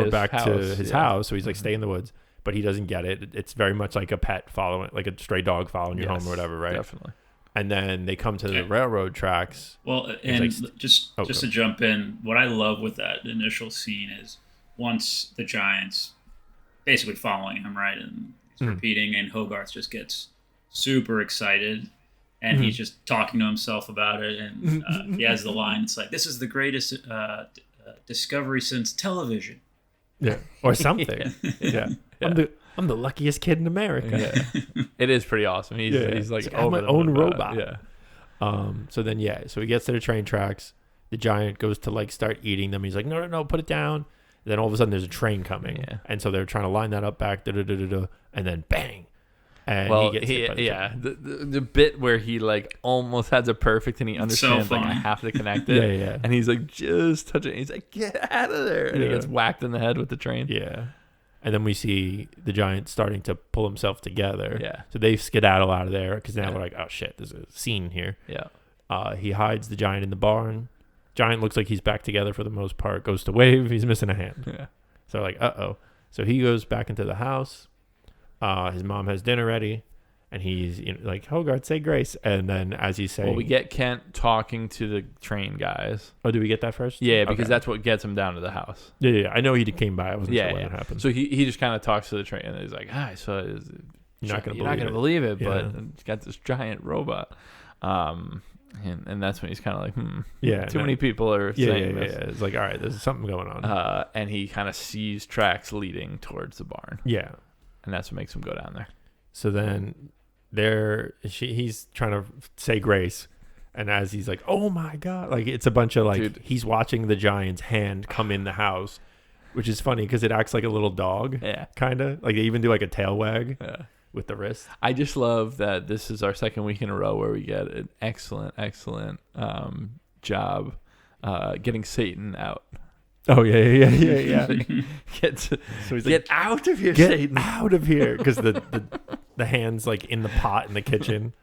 back house. to his house. So he's like, stay in the woods. But he doesn't get it. It's very much like a pet following, like a stray dog following you home or whatever, right? Definitely. And then they come to the railroad tracks. Well, and just to jump in, what I love with that initial scene is once the giant's basically following him, right, and he's repeating, and Hogarth just gets super excited, and he's just talking to himself about it, and he has the line, it's like, this is the greatest discovery since television. Yeah, or something. Yeah. I'm the luckiest kid in America. Yeah. It is pretty awesome. He's like, I have my own robot. Yeah. So he gets to the train tracks. The giant goes to like start eating them. He's like, no, put it down. And then all of a sudden there's a train coming. Yeah. And so they're trying to line that up back, and then bang. And he gets hit by the train. The bit where he like almost has a perfect and he understands like I have to connect it. Yeah. And he's like just touching it. He's like, get out of there. And he gets whacked in the head with the train. Yeah. And then we see the giant starting to pull himself together. Yeah. So they skedaddle out of there because now we're like, oh shit, there's a scene here. Yeah. He hides the giant in the barn. Giant looks like he's back together for the most part. Goes to wave. He's missing a hand. Yeah. So like, uh-oh. So he goes back into the house. His mom has dinner ready. And he's like, Hogarth, say grace. And then as he's saying... Well, we get Kent talking to the train guys. Oh, do we get that first? Yeah, because that's what gets him down to the house. Yeah. I know he came by. I wasn't sure when it happened. So he just kind of talks to the train. And he's like, hi, so you're not going to believe it, but it's got this giant robot. And that's when he's kind of like, too many people are saying this. Yeah. It's like, all right, there's something going on. And he kind of sees tracks leading towards the barn. Yeah. And that's what makes him go down there. So then he's trying to say grace. And as he's like, oh my God, like it's a bunch of like, he's watching the giant's hand come in the house, which is funny because it acts like a little dog. Yeah. Kind of. Like they even do like a tail wag. Yeah. With the wrist. I just love that this is our second week in a row where we get an excellent job getting Satan out. Oh yeah. Get out of here, Satan. Get out of here. Because the hand's like in the pot in the kitchen.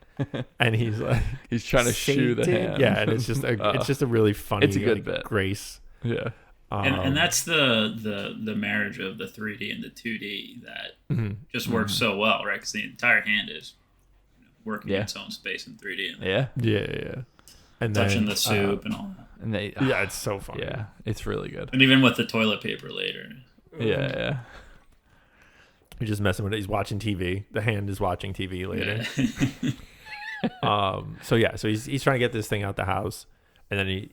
And he's like he's trying to shoo the hand. Yeah, and it's just a really funny it's a good bit. Grace. Yeah. And that's the marriage of the 3D and the 2D that just works so well, right? Because the entire hand is working in its own space in 3D. Yeah. And touching the soup and all that. And it's so funny. Yeah, it's really good. And even with the toilet paper later. Yeah. He's just messing with it. He's watching TV. The hand is watching TV later. So he's trying to get this thing out the house, and then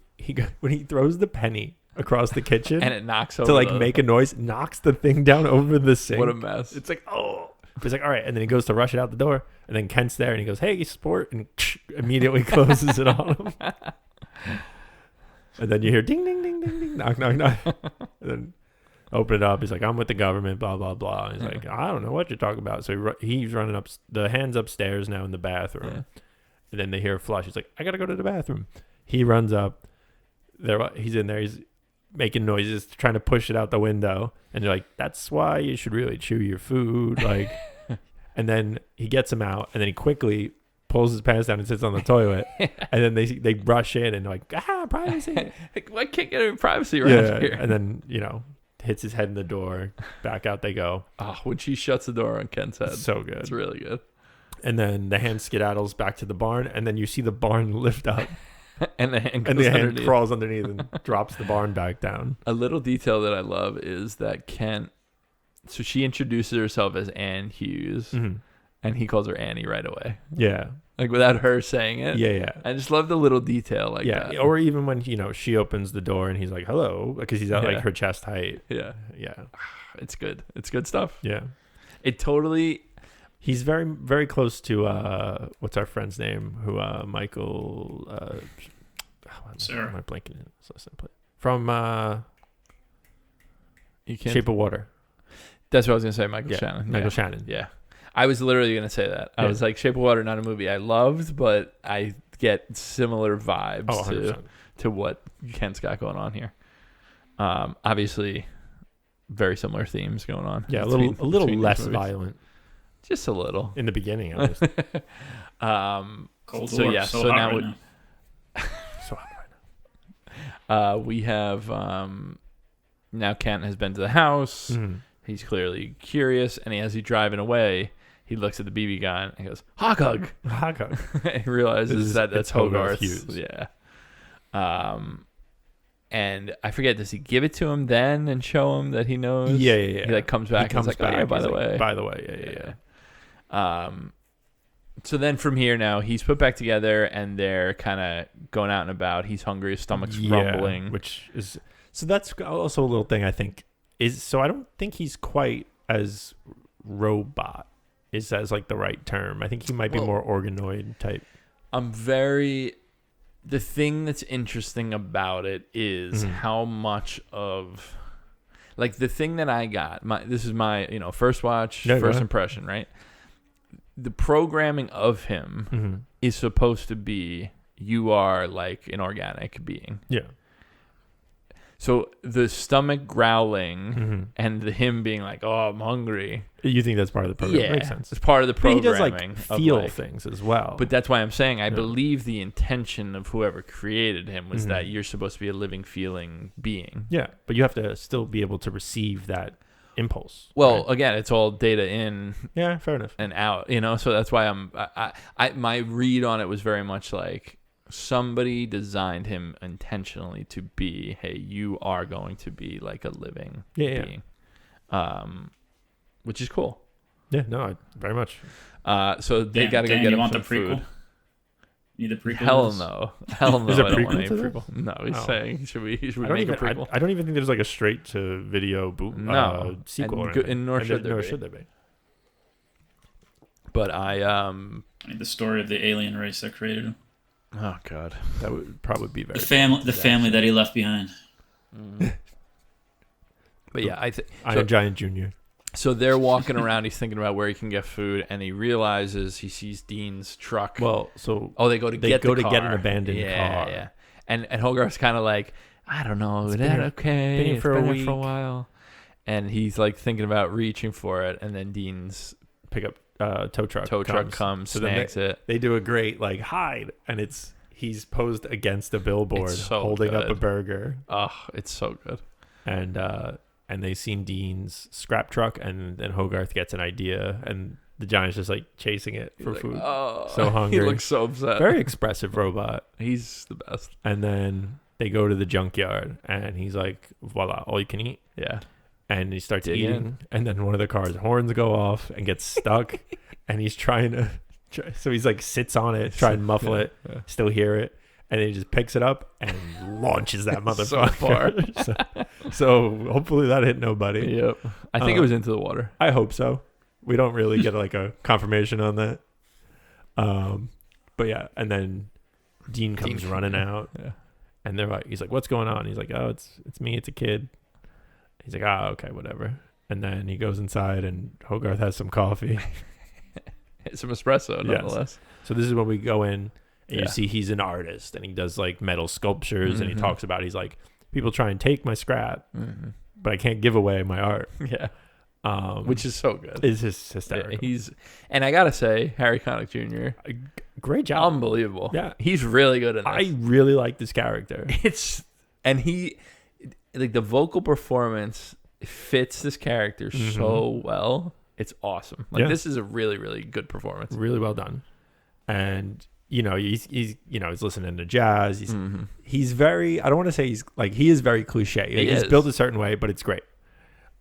when he throws the penny across the kitchen and it knocks over to like make a noise, knocks the thing down over the sink. What a mess. It's like, oh. He's like, all right, and then he goes to rush it out the door, and then Kent's there, and he goes, hey, sport, and immediately closes it on him. And then you hear ding, ding, ding, ding, ding, knock, knock, knock. And then open it up. He's like, I'm with the government, blah, blah, blah. And he's like, I don't know what you're talking about. So he's running up, the hand's upstairs now in the bathroom. Yeah. And then they hear a flush. He's like, I got to go to the bathroom. He runs up. He's in there. He's making noises, trying to push it out the window. And you're like, that's why you should really chew your food. Like, and then he gets him out. And then he quickly pulls his pants down and sits on the toilet. And then they rush in and like, privacy. I can't get any privacy around here. And then, hits his head in the door. Back out they go. Oh, when she shuts the door on Ken's head. So good. It's really good. And then the hand skedaddles back to the barn. And then you see the barn lift up. And the hand crawls underneath and drops the barn back down. A little detail that I love is that Kent, so she introduces herself as Ann Hughes. Mm-hmm. And he calls her Annie right away. Yeah. Like without her saying it. Yeah. I just love the little detail like that. Or even when, she opens the door and he's like, hello, because he's at like her chest height. Yeah. Yeah. It's good. It's good stuff. Yeah. It totally. He's very, very close to, what's our friend's name? Who, Michael, Sarah. Am I blanking? From, Shape of Water. That's what I was going to say, Michael Shannon. Michael Shannon. Yeah. I was literally going to say that. I was like, Shape of Water, not a movie I loved, but I get similar vibes to what Kent's got going on here. Obviously, very similar themes going on. Yeah, a little less violent. Just a little. In the beginning, at least. Cold War. Yeah, so now right so hot right now. We have now Kent has been to the house. Mm-hmm. He's clearly curious, and as he's driving away, he looks at the BB gun and goes, "Hawk hug." Hawk hug. He realizes that's Hogarth. Hughes. Yeah. And I forget, does he give it to him then and show him that he knows? Yeah. He like comes back and he's like, "Oh yeah, by the way." Yeah. So then from here now, he's put back together and they're kind of going out and about. He's hungry, his stomach's rumbling. So that's also a little thing I think so I don't think he's quite as robot as like the right term. I think he might be more organoid type. The thing that's interesting about it is how much of, like, the thing that I got, this is my, first watch, first impression, right? The programming of him is supposed to be, you are like an organic being. Yeah. So the stomach growling and him being like, "Oh, I'm hungry." You think that's part of the program? Yeah, makes sense. It's part of the programming. But he does feel things as well. But that's why I'm saying I believe the intention of whoever created him was that you're supposed to be a living, feeling being. Yeah, but you have to still be able to receive that impulse. Well, again, it's all data in. Yeah, fair enough. And out. So that's why my read on it was very much like, somebody designed him intentionally to be, hey, you are going to be like a living being. Which is cool. Yeah, no, very much. So they got to go get him some food. Need a prequel? Hell no. Hell no. There's a I don't want prequel any to prequel. No, he's saying, should we make a prequel? I don't even think there's like a straight to video sequel. And nor should there be. But the story of the alien race that created him. Oh God, that would probably be very the family that he left behind. But yeah, Iron Giant Jr. So they're walking around. He's thinking about where he can get food, and he realizes he sees Dean's truck. Well, they go to get an abandoned car. Yeah, and Hogarth's kind of like, I don't know, is that okay? Been here for a while, and he's like thinking about reaching for it, and then Dean's pickup. Tow truck comes, snags it. They do a great like hide, and he's posed against a billboard holding up a burger. Oh, it's so good. And they seen Dean's scrap truck, and then Hogarth gets an idea, and the giant's just like chasing it for food. Oh, so hungry. He looks so upset. Very expressive robot. He's the best. And then they go to the junkyard, and he's like, voila, all you can eat. Yeah. And he starts eating, and then one of the car's horns go off and gets stuck, and he's trying to So he's like sits on it, try and muffle it, still hear it, and then he just picks it up and launches that motherfucker. So far. So hopefully that hit nobody. Yep. I think it was into the water. I hope so. We don't really get like a confirmation on that. But yeah, and then Dean comes running out, and he's like, "What's going on?" He's like, "Oh, it's me. It's a kid." He's like, "Ah, okay, whatever." And then he goes inside, and Hogarth has some coffee. Some espresso, nonetheless. So this is when we go in, and you see he's an artist, and he does like metal sculptures, and he talks about, he's like, people try and take my scrap, but I can't give away my art. Yeah. Which is so good. It's just hysterical. And I gotta say, Harry Connick Jr. Great job. Unbelievable. Yeah. He's really good in this. I really like this character. Like the vocal performance fits this character so well. It's awesome. Like this is a really, really good performance. Really well done. And he's listening to jazz. He's very, I don't want to say he is very cliche. He's built a certain way, but it's great.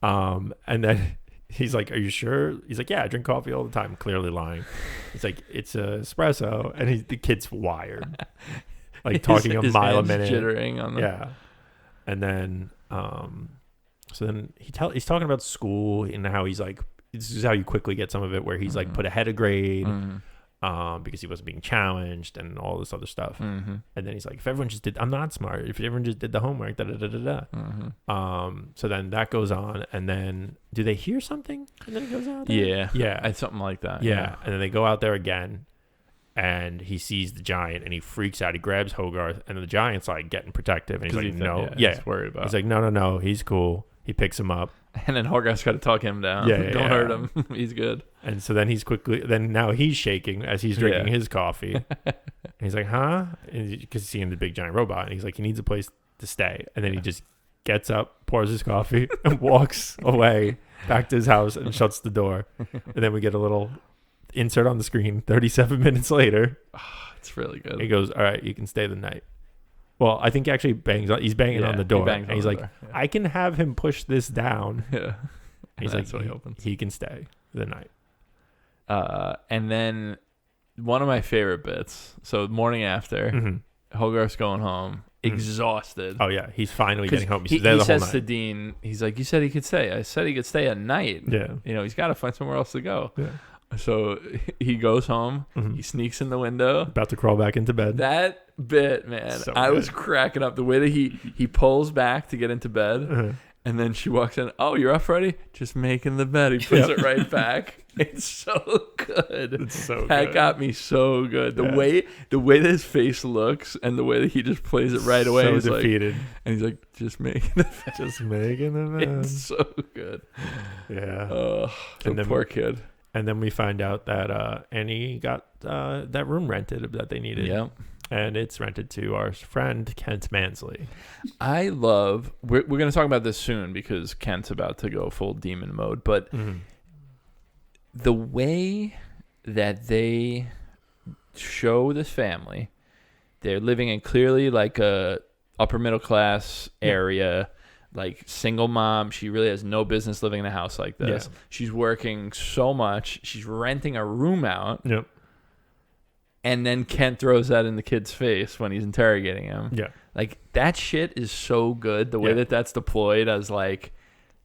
And then he's like, "Are you sure?" He's like, "Yeah, I drink coffee all the time." Clearly lying. He's like, "It's a espresso," and the kid's wired, like talking a mile a minute, jittering on them. Yeah. And then, so then he's talking about school and how he's like, this is how you quickly get some of it, where he's like put ahead of grade, because he wasn't being challenged and all this other stuff. And then he's like, if everyone just did, I'm not smart. If everyone just did the homework, so then that goes on, and then do they hear something? And then it goes out there? Yeah. It's something like that. Yeah. And then they go out there again, and he sees the giant, and he freaks out. He grabs Hogarth, and the giant's like getting protective, and he's like, no. He's worried about. He's like, no, he's cool. He picks him up. And then Hogarth's got to talk him down. Don't hurt him. He's good. And so then now he's shaking as he's drinking his coffee. And he's like, huh? Because he's seeing the big giant robot. And he's like, he needs a place to stay. And then he just gets up, pours his coffee, and walks away back to his house and shuts the door. And then we get a little insert on the screen 37 minutes later. It's really good. He goes, all right, you can stay the night. Well, I think he actually he's banging on the door. And he's like, I can have him push this down. Yeah. He's like, he can stay the night. And then one of my favorite bits. So morning after, Hogarth's going home, exhausted. Oh, yeah. He's finally getting home. He says to Dean, he's like, you said he could stay. I said he could stay at night. Yeah. He's got to find somewhere else to go. Yeah. So he goes home. He sneaks in the window. About to crawl back into bed. That bit, man, So I good. was cracking up. The way that he pulls back to get into bed, and then she walks in. Oh, you're up, Freddie? Just making the bed. He puts it right back. It's so good. It's so that good. got me so good. The way that his face looks and the way that he just plays it right away. So he's defeated. And he's like, just making the bed. Just making the bed. It's so good. Yeah. Oh, the poor kid. And then we find out that Annie got that room rented that they needed. Yeah. And it's rented to our friend Kent Mansley. We're going to talk about this soon because Kent's about to go full demon mode. But the way that they show this family, they're living in clearly like a upper middle class area. Like single mom, she really has no business living in a house like this. Yeah. She's working so much. She's renting a room out. Yep. And then Kent throws that in the kid's face when he's interrogating him. Yeah. Like that shit is so good. The way that that's deployed as like,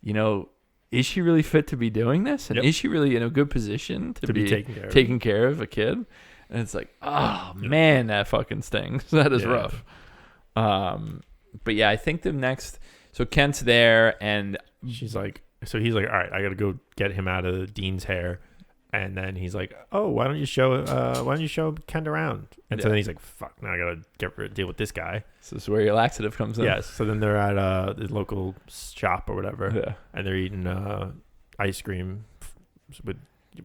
is she really fit to be doing this? And is she really in a good position to be taking care of a kid? And it's like, oh man, that fucking stings. That is rough. But yeah, I think the next. So Kent's there, and he's like, all right, I got to go get him out of Dean's hair. And then he's like, oh, why don't you show Kent around? And so then he's like, fuck, now I got to deal with this guy. So this is where your laxative comes in. Yes. So then they're at the local shop or whatever. Yeah. And they're eating ice cream with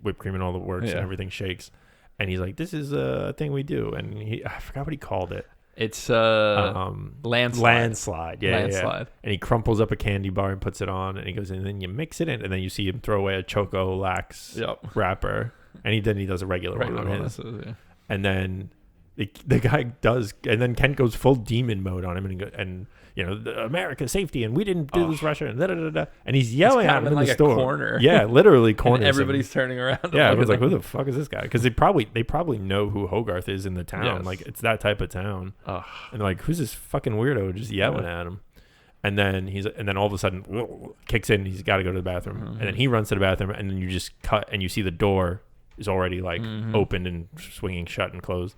whipped cream and all the works and everything shakes. And he's like, this is a thing we do. And I forgot what he called it. It's landslide. Landslide. Yeah. Landslide. And he crumples up a candy bar and puts it on, and he goes, and then you mix it in, and then you see him throw away a Choco Lax wrapper, and he does a regular one on his. And then the guy does, and then Kent goes full demon mode on him, and America safety, and we didn't do this Russia, and da, da, da, da, and he's yelling at him in like the store. Corner. Yeah, literally corner. And everybody's turning around. Yeah, everyone's like, who the fuck is this guy? Because they probably know who Hogarth is in the town. Yes. Like, it's that type of town. And they're like, who's this fucking weirdo just yelling at him? And then all of a sudden kicks in. He's got to go to the bathroom, and then he runs to the bathroom, and then you just cut, and you see the door is already like opened and swinging shut and closed,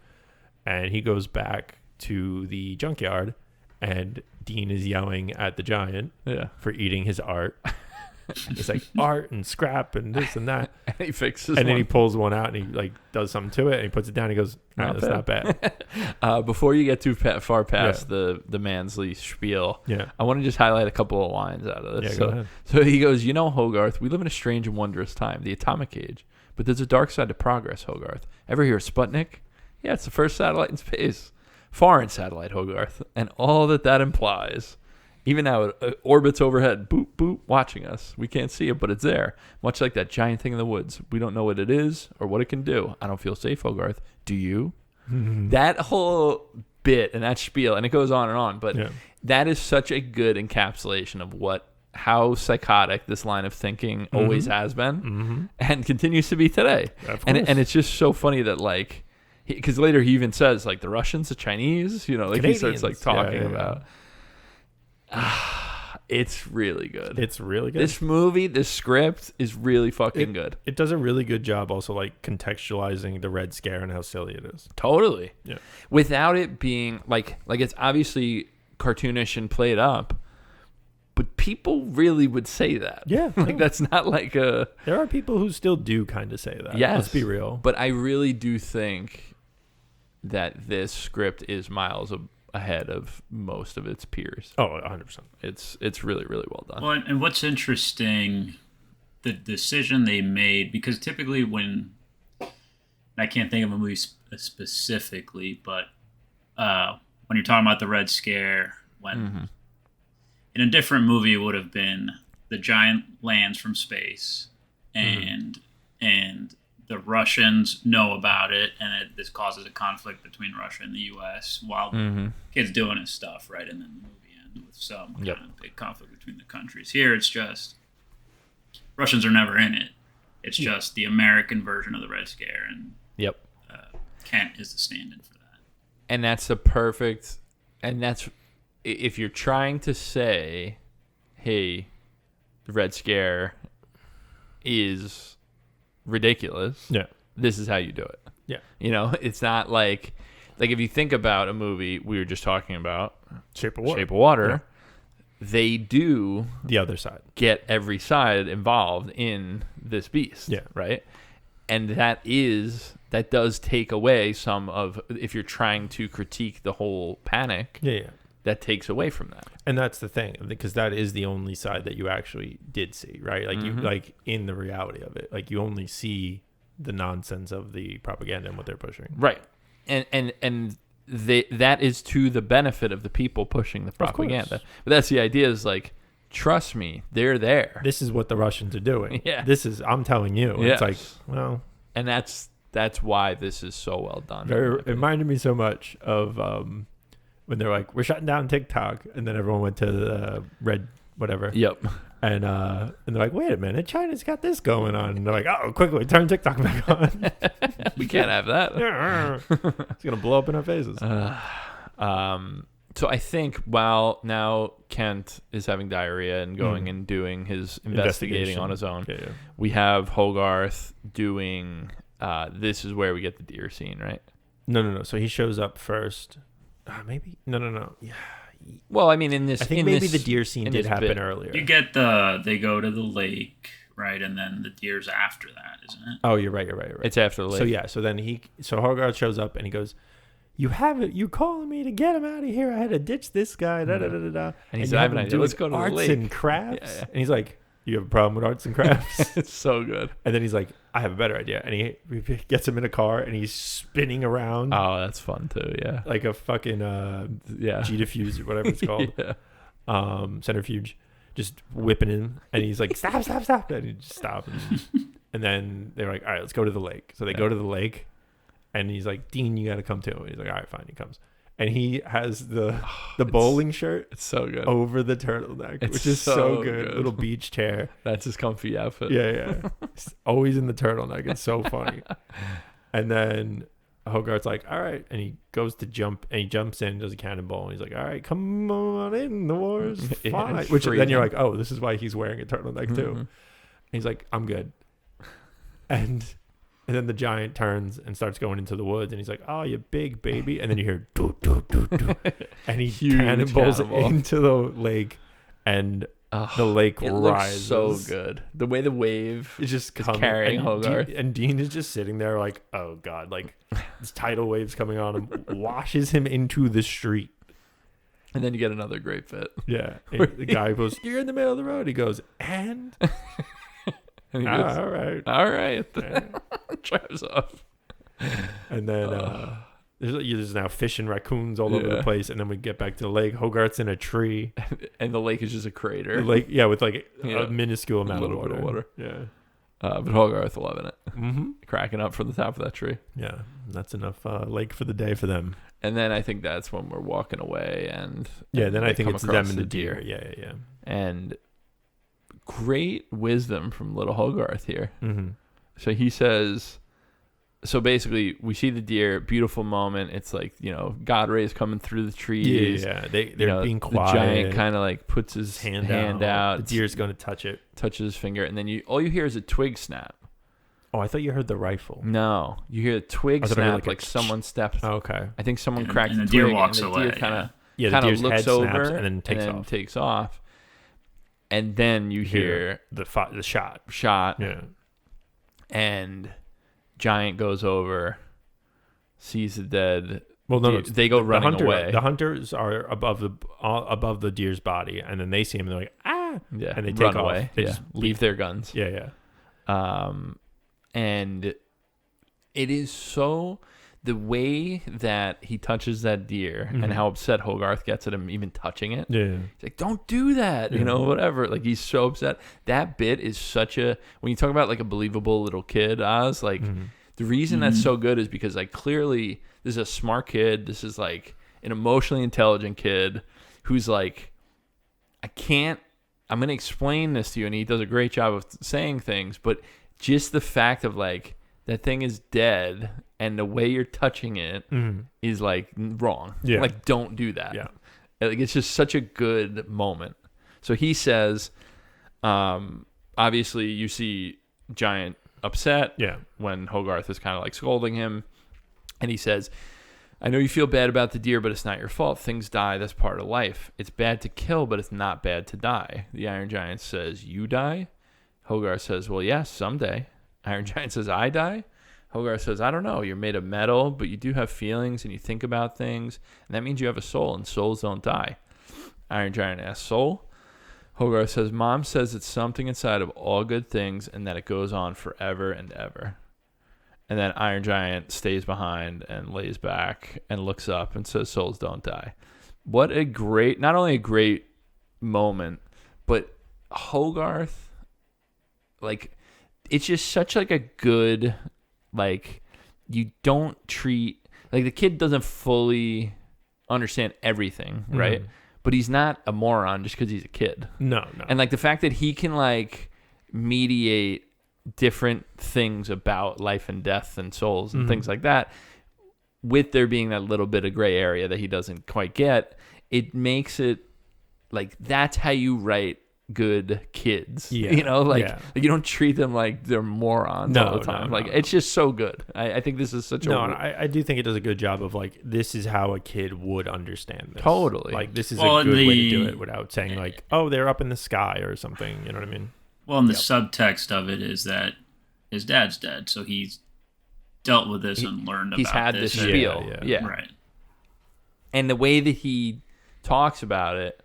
and he goes back to the junkyard, and Dean is yelling at the giant for eating his art. It's like art and scrap and this and that. And he fixes and then he pulls one out and he like does something to it and he puts it down. And he goes, that's not bad. Before you get too far past the Mansley spiel, I want to just highlight a couple of lines out of this. Go ahead. So he goes, Hogarth, we live in a strange and wondrous time, the atomic age. But there's a dark side to progress, Hogarth. Ever hear of Sputnik? Yeah, it's the first satellite in space. Foreign satellite, Hogarth. And all that implies. Even now it orbits overhead, boop, boop, watching us. We can't see it, but it's there. Much like that giant thing in the woods. We don't know what it is or what it can do. I don't feel safe, Hogarth. Do you? That whole bit and that spiel, and it goes on, but that is such a good encapsulation of how psychotic this line of thinking always has been and continues to be today. And it's just so funny that, like, because later he even says, like, the Russians, the Chinese, like Canadians. He starts, like, talking about... It's really good. It's really good. This movie, this script is really fucking good. It does a really good job also like contextualizing the Red Scare and how silly it is. Totally. Yeah. Without it being like it's obviously cartoonish and played up, but people really would say that. Yeah. Like that's not like a... There are people who still do kind of say that. Yes. Let's be real. But I really do think that this script is miles ahead of most of its peers. Oh, 100%. It's really, really well done. Well, and what's interesting, the decision they made, because typically when, I can't think of a movie specifically, but when you're talking about the Red Scare, when in a different movie it would have been the giant lands from space and the Russians know about it, and this causes a conflict between Russia and the U.S. while the kid's doing his stuff, right? And then the movie ends with some kind of big conflict between the countries. Here, it's just Russians are never in it. It's just the American version of the Red Scare, and Kent is the stand-in for that. And that's the perfect... And that's... If you're trying to say, hey, the Red Scare is... ridiculous. This is how you do it. It's not like if you think about a movie we were just talking about, Shape of Water, they do the other side, get every side involved in this beast, right? And that does take away some of, if you're trying to critique the whole panic, that takes away from that. And that's the thing, because that is the only side that you actually did see, right? Like you, like in the reality of it, like you only see the nonsense of the propaganda and what they're pushing, right? And that is to the benefit of the people pushing the propaganda. But that's the idea, is like, trust me, they're there. This is what the Russians are doing. This is, I'm telling you. It's like, well, and that's why this is so well done. It reminded me so much of when they're like, we're shutting down TikTok, and then everyone went to the red whatever. And they're like, wait a minute, China's got this going on, and they're like, oh, quickly turn TikTok back on. We can't have that. It's gonna blow up in our faces. So I think while now Kent is having diarrhea and going and doing his investigating on his own, we have Hogarth doing. This is where we get the deer scene, right? No. So he shows up first. Maybe no. Yeah. Well, I mean, in this, I think maybe the deer scene did happen earlier. You get they go to the lake, right, and then the deer's after that, isn't it? Oh, you're right. It's after the lake. So Hogarth shows up and he goes, "You calling me to get him out of here? I had to ditch this guy." Da da da da. And he said, "I have an idea. Let's go to the lake." Arts and crafts. And he's like, "You have a problem with arts and crafts?" It's so good. And then he's like, "I have a better idea." And he gets him in a car and he's spinning around. Oh, that's fun too. Yeah, like a fucking G diffuse or whatever it's called. Centrifuge, just whipping him. And he's like, "Stop!" And he just stops. And then they're like, "All right, let's go to the lake." So they go to the lake, And he's like, Dean, you got to come too. And he's like, all right, fine. He comes. And he has the bowling shirt. It's so good. Over the turtleneck, It's which is so good. Little beach chair. That's his comfy outfit. Yeah. He's always in the turtleneck. It's so funny. And then Hogarth's like, all right. And he goes to jump, and he jumps in, does a cannonball. And he's like, all right, come on in. The war's fine. It's Which freezing. then you're like, oh, this is why he's wearing a turtleneck too. And he's like, I'm good. And then the giant turns and starts going into the woods, and he's like, oh, you big baby. And then you hear, doo, doo, doo, doo. And he cannonballs into the lake, and the lake rises. Looks so good. The way the wave is just carrying Hogarth. And Dean is just sitting there like, oh, God, like this tidal wave's coming on him, washes him into the street. And then you get another great bit. Yeah. The guy goes, you're in the middle of the road. He goes, and... And he goes, all right. Yeah. Drives off. And then there's now fish and raccoons all over the place. And then we get back to the lake. Hogarth's in a tree. And the lake is just a crater. The lake, with like a minuscule amount of water. Yeah. But Hogarth loving it. Mm-hmm. Cracking up from the top of that tree. Yeah. That's enough lake for the day for them. And then I think that's when we're walking away. And then I think it's them and the the deer. Yeah. And great wisdom from little Hogarth here. Mm-hmm. So he says, so basically we see the deer, beautiful moment. It's like, God rays coming through the trees. Yeah. They're being quiet. The giant kind of like puts his hand out. The deer's going to touch it. Touches his finger. And then all you hear is a twig snap. Oh, I thought you heard the rifle. No, you hear a twig snap, like someone steps. Oh, okay. I think someone cracked the deer twig, walks and the away. Deer kind of the deer's looks head over snaps and then takes off. And then you hear the shot. Yeah. And Giant goes over, sees the dead. Well, no, they go running away. The hunters are above the deer's body, and then they see him and they're like, ah, yeah, and they run take off. away. They just leave their guns. Yeah. And it is so. The way that he touches that deer and how upset Hogarth gets at him even touching it. Yeah. He's like, don't do that, whatever. Like, he's so upset. That bit is such a, when you talk about like a believable little kid, Oz, like the reason that's so good is because like clearly this is a smart kid. This is like an emotionally intelligent kid who's like, I'm going to explain this to you. And he does a great job of saying things, but just the fact of like, that thing is dead, and the way you're touching it is like wrong. Yeah. Like, don't do that. Yeah. Like, it's just such a good moment. So he says, obviously you see Giant upset when Hogarth is kind of like scolding him. And he says, I know you feel bad about the deer, but it's not your fault. Things die. That's part of life. It's bad to kill, but it's not bad to die. The Iron Giant says, you die? Hogarth says, well, yes, someday. Iron Giant says, I die? Hogarth says, I don't know. You're made of metal, but you do have feelings and you think about things. And that means you have a soul, and souls don't die. Iron Giant asks, soul? Hogarth says, Mom says it's something inside of all good things and that it goes on forever and ever. And then Iron Giant stays behind and lays back and looks up and says, souls don't die. What a great, not only a great moment, but Hogarth, like, it's just such like a good, like, you don't treat, like, the kid doesn't fully understand everything, right? But he's not a moron just because he's a kid. No. And like the fact that he can like mediate different things about life and death and souls and things like that, with there being that little bit of gray area that he doesn't quite get, it makes it like, that's how you write good kids. You don't treat them like they're morons all the time. It's just so good. I think this is such I do think it does a good job of like, this is how a kid would understand this. Totally. Like, this is a good way to do it without saying like, oh, they're up in the sky or something. You know what I mean? Well, and the subtext of it is that his dad's dead, so he's dealt with this and learned about this. He's had this spiel. Yeah. Right. And the way that he talks about it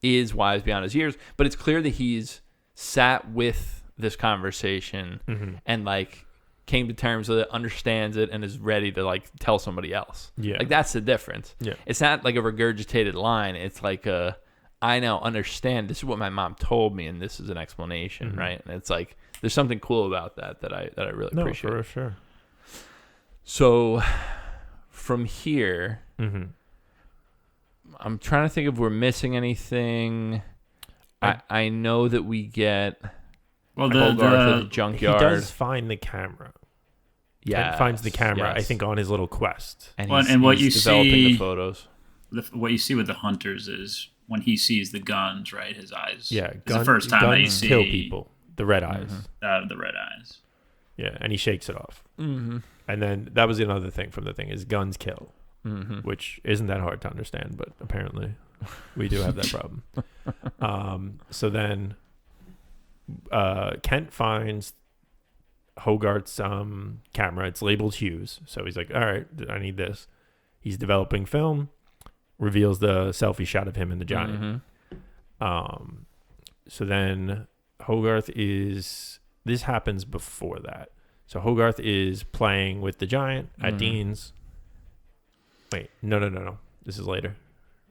is wise beyond his years, but it's clear that he's sat with this conversation and like came to terms with it, understands it, and is ready to like tell somebody else. Yeah. Like, that's the difference. Yeah. It's not like a regurgitated line. It's like I now understand, this is what my mom told me, and this is an explanation, right? And it's like, there's something cool about that I really appreciate. For sure. So from here, Mm-hmm. I'm trying to think if we're missing anything. I know that we get Hogarth at the junkyard. He does find the camera. Yeah, finds the camera. Yes. I think on his little quest. And what you developing see, the photos. What you see with the hunters is when he sees the guns, right? His eyes. Yeah, it's the first time that you see kill people. The red eyes. The red eyes. Yeah, and he shakes it off. Mm-hmm. And then that was another thing from the thing is guns kill, mm-hmm. which isn't that hard to understand, but apparently we do have that problem. So then Kent finds Hogarth's camera. It's labeled Hughes. So he's like, all right, I need this. He's developing film, reveals the selfie shot of him and the giant. Mm-hmm. So then Hogarth this happens before that. So Hogarth is playing with the giant at Dean's. Wait, no. This is later,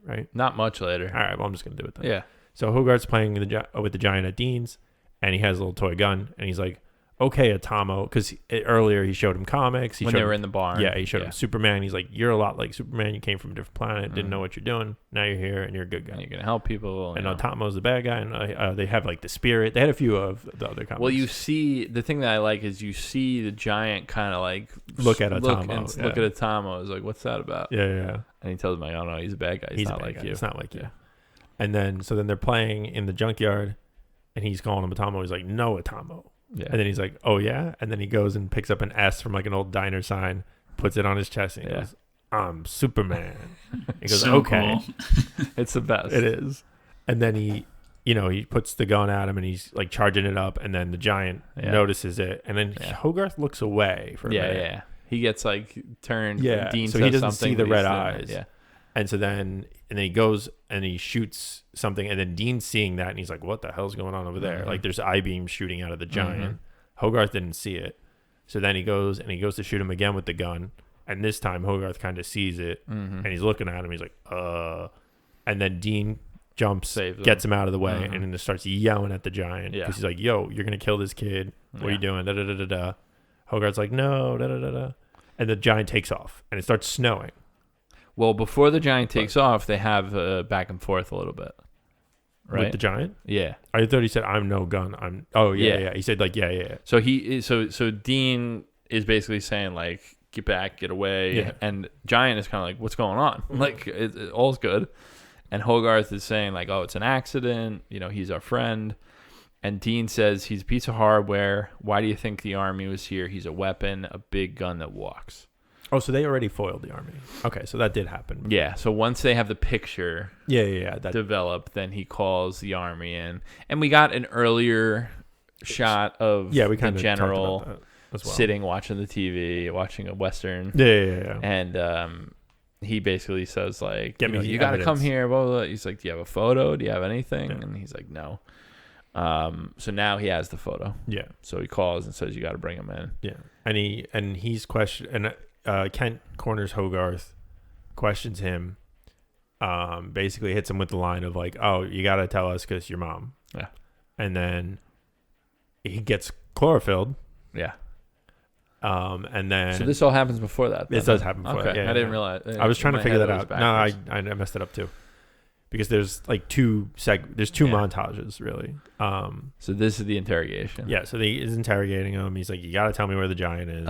right? Not much later. All right, well, I'm just going to do it then. Yeah. So Hogarth's playing with the giant at Dean's, and he has a little toy gun, and he's like, okay, Atomo, because earlier he showed him comics. When they were in the barn. Yeah, he showed him Superman. He's like, you're a lot like Superman. You came from a different planet, didn't know what you're doing. Now you're here, and you're a good guy. And you're going to help people. And Atomo's the bad guy, and they have like the spirit. They had a few of the other comics. Well, you see, the thing that I like is you see the giant kind of like look at Atomo. Look at Atomo. It's like, what's that about? Yeah. And he tells him, like, oh no, he's a bad guy. He's not like you. It's not like you. And then, so then they're playing in the junkyard, and he's calling him Atomo. He's like, no, Atomo. Yeah. And then he's like, oh, yeah? And then he goes and picks up an S from like an old diner sign, puts it on his chest, and he goes, I'm Superman. He goes, so okay. Cool. It's the best. It is. And then he puts the gun at him, and he's like charging it up, and then the giant notices it. And then Hogarth looks away for a minute. Yeah. He gets like turned. Yeah. Dean so says he doesn't something, see the red eyes. Yeah. And so then he goes and he shoots something, and then Dean's seeing that, and he's like, what the hell's going on over there? Mm-hmm. Like there's I-beams shooting out of the giant. Mm-hmm. Hogarth didn't see it. So then he goes to shoot him again with the gun. And this time Hogarth kind of sees it, and he's looking at him. He's like, and then Dean jumps, gets him out of the way, and then starts yelling at the giant. Because he's like, yo, you're going to kill this kid. What are you doing? Da-da-da-da-da. Hogarth's like, no, da-da-da-da. And the giant takes off, and it starts snowing. Well, before the giant takes off, they have back and forth a little bit. Right? With the giant? Yeah. I thought he said, I'm no gun. Yeah. He said, like, yeah. So so Dean is basically saying, like, get back, get away. Yeah. And Giant is kind of like, what's going on? Like, all's good. And Hogarth is saying, like, oh, it's an accident. He's our friend. And Dean says, he's a piece of hardware. Why do you think the army was here? He's a weapon, a big gun that walks. Oh, so they already foiled the army. Okay, so that did happen. Yeah, so once they have the picture that developed, then he calls the army in. And we got an earlier shot of the general sitting, watching the TV, watching a Western. Yeah. And he basically says, like, you got to evidence. come here, blah, blah, blah. He's like, do you have a photo? Do you have anything? Yeah. And he's like, no. So now he has the photo. Yeah. So he calls and says, you got to bring him in. Yeah. And he's questioned, and Kent corners Hogarth, questions him, basically hits him with the line of like, oh, you got to tell us because your mom. Yeah. And then he gets chlorophylled. Yeah. And then... So this all happens before that? This does happen before that. Yeah, I didn't realize. I was trying to figure that out. No, I messed it up too. Because there's like two montages, really. So this is the interrogation. Yeah, so he's interrogating him. He's like, you got to tell me where the giant is.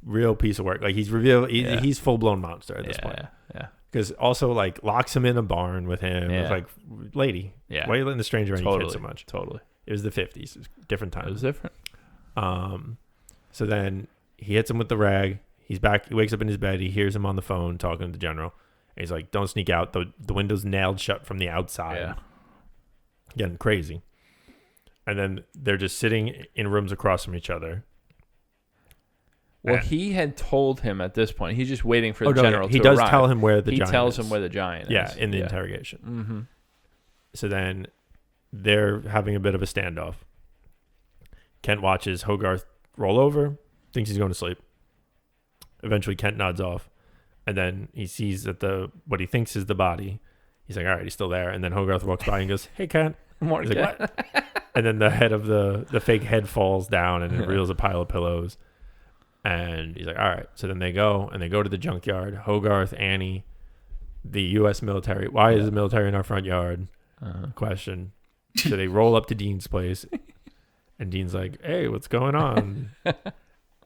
Real piece of work. Like he's revealed, he's full-blown monster at this point. Yeah. Because also like locks him in a barn with him. It's like, lady, why are you letting the stranger in your kid so much? Totally. It was the 50s. It was different times. It was different. So then he hits him with the rag. He's back. He wakes up in his bed. He hears him on the phone talking to the general. And he's like, don't sneak out. The window's nailed shut from the outside. Yeah. Getting crazy. And then they're just sitting in rooms across from each other. Well, he had told him at this point. He's just waiting for the general to arrive. He does tell him where the giant is. He tells him where the giant is. Yeah, in the interrogation. Mm-hmm. So then they're having a bit of a standoff. Kent watches Hogarth roll over, thinks he's going to sleep. Eventually, Kent nods off. And then he sees that what he thinks is the body. He's like, all right, he's still there. And then Hogarth walks by and goes, hey, Kent. Morning, he's like, what? And then the head of the fake head falls down and it reveals a pile of pillows. And he's like, all right. So then they go to the junkyard. Hogarth, Annie, the U.S. military. Why is the military in our front yard? Question. So they roll up to Dean's place, and Dean's like, hey, what's going on?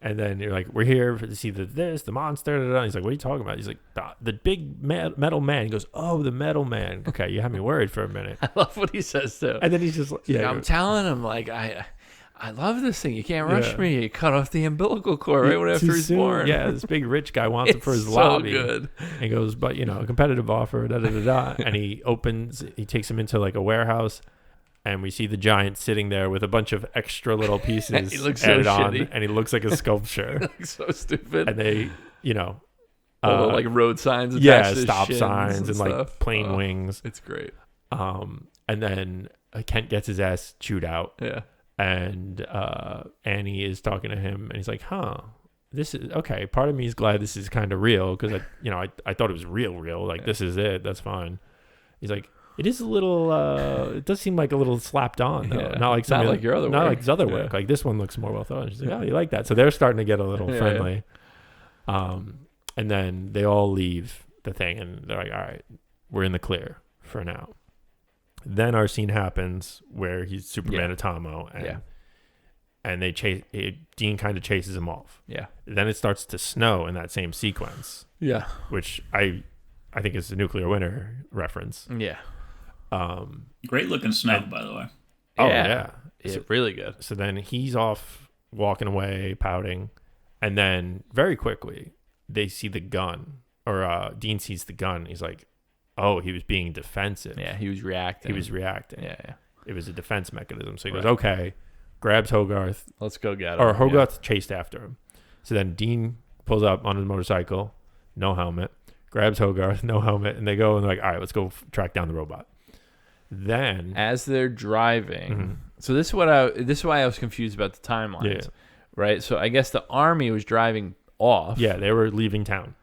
And then you're like, we're here to see the monster. Da, da, da. He's like, what are you talking about? He's like, the big metal man. He goes, oh, the metal man. Okay, you had me worried for a minute. I love what he says too. And then he's just like, I'm telling him, like, I love this thing. You can't rush me. You cut off the umbilical cord right after he's born. Yeah, this big rich guy wants it for his so lobby. Good. And he goes, but a competitive offer, da da da da. And he takes him into like a warehouse. And we see the giant sitting there with a bunch of extra little pieces he looks added so on, shitty. and he looks like a sculpture. He looks so stupid. And they, all the like road signs, yeah, to stop shins signs and like stuff. plane wings. It's great. And then Kent gets his ass chewed out. Yeah. And Annie is talking to him, and he's like, "Huh, this is okay." Part of me is glad this is kind of real because I thought it was real. Like this is it. That's fine. He's like. It is a little. It does seem like a little slapped on, though. Yeah. Not like something, not like your other not work. like his other work. Like this one looks more well thought. And she's like, "Oh, you like that?" So they're starting to get a little friendly. Yeah. And then they all leave the thing, and they're like, "All right, we're in the clear for now." Then our scene happens where he's Superman Atomo, and they chase. Dean kind of chases him off. Yeah. Then it starts to snow in that same sequence. Yeah. Which I think is a Nuclear Winter reference. Yeah. Great looking snow, by the way. Oh yeah, so, really good. So then he's off walking away, pouting, and then very quickly they see the gun, or Dean sees the gun. He's like, "Oh, he was being defensive." Yeah, he was reacting. Yeah. It was a defense mechanism. So he goes, "Okay," grabs Hogarth. Let's go get him. Or Hogarth chased after him. So then Dean pulls up on his motorcycle, no helmet, grabs Hogarth, no helmet, and they go and they're like, "All right, let's go track down the robot." Then as they're driving, so this is why I was confused about the timelines, right? So I guess the army was driving off. Yeah, they were leaving town,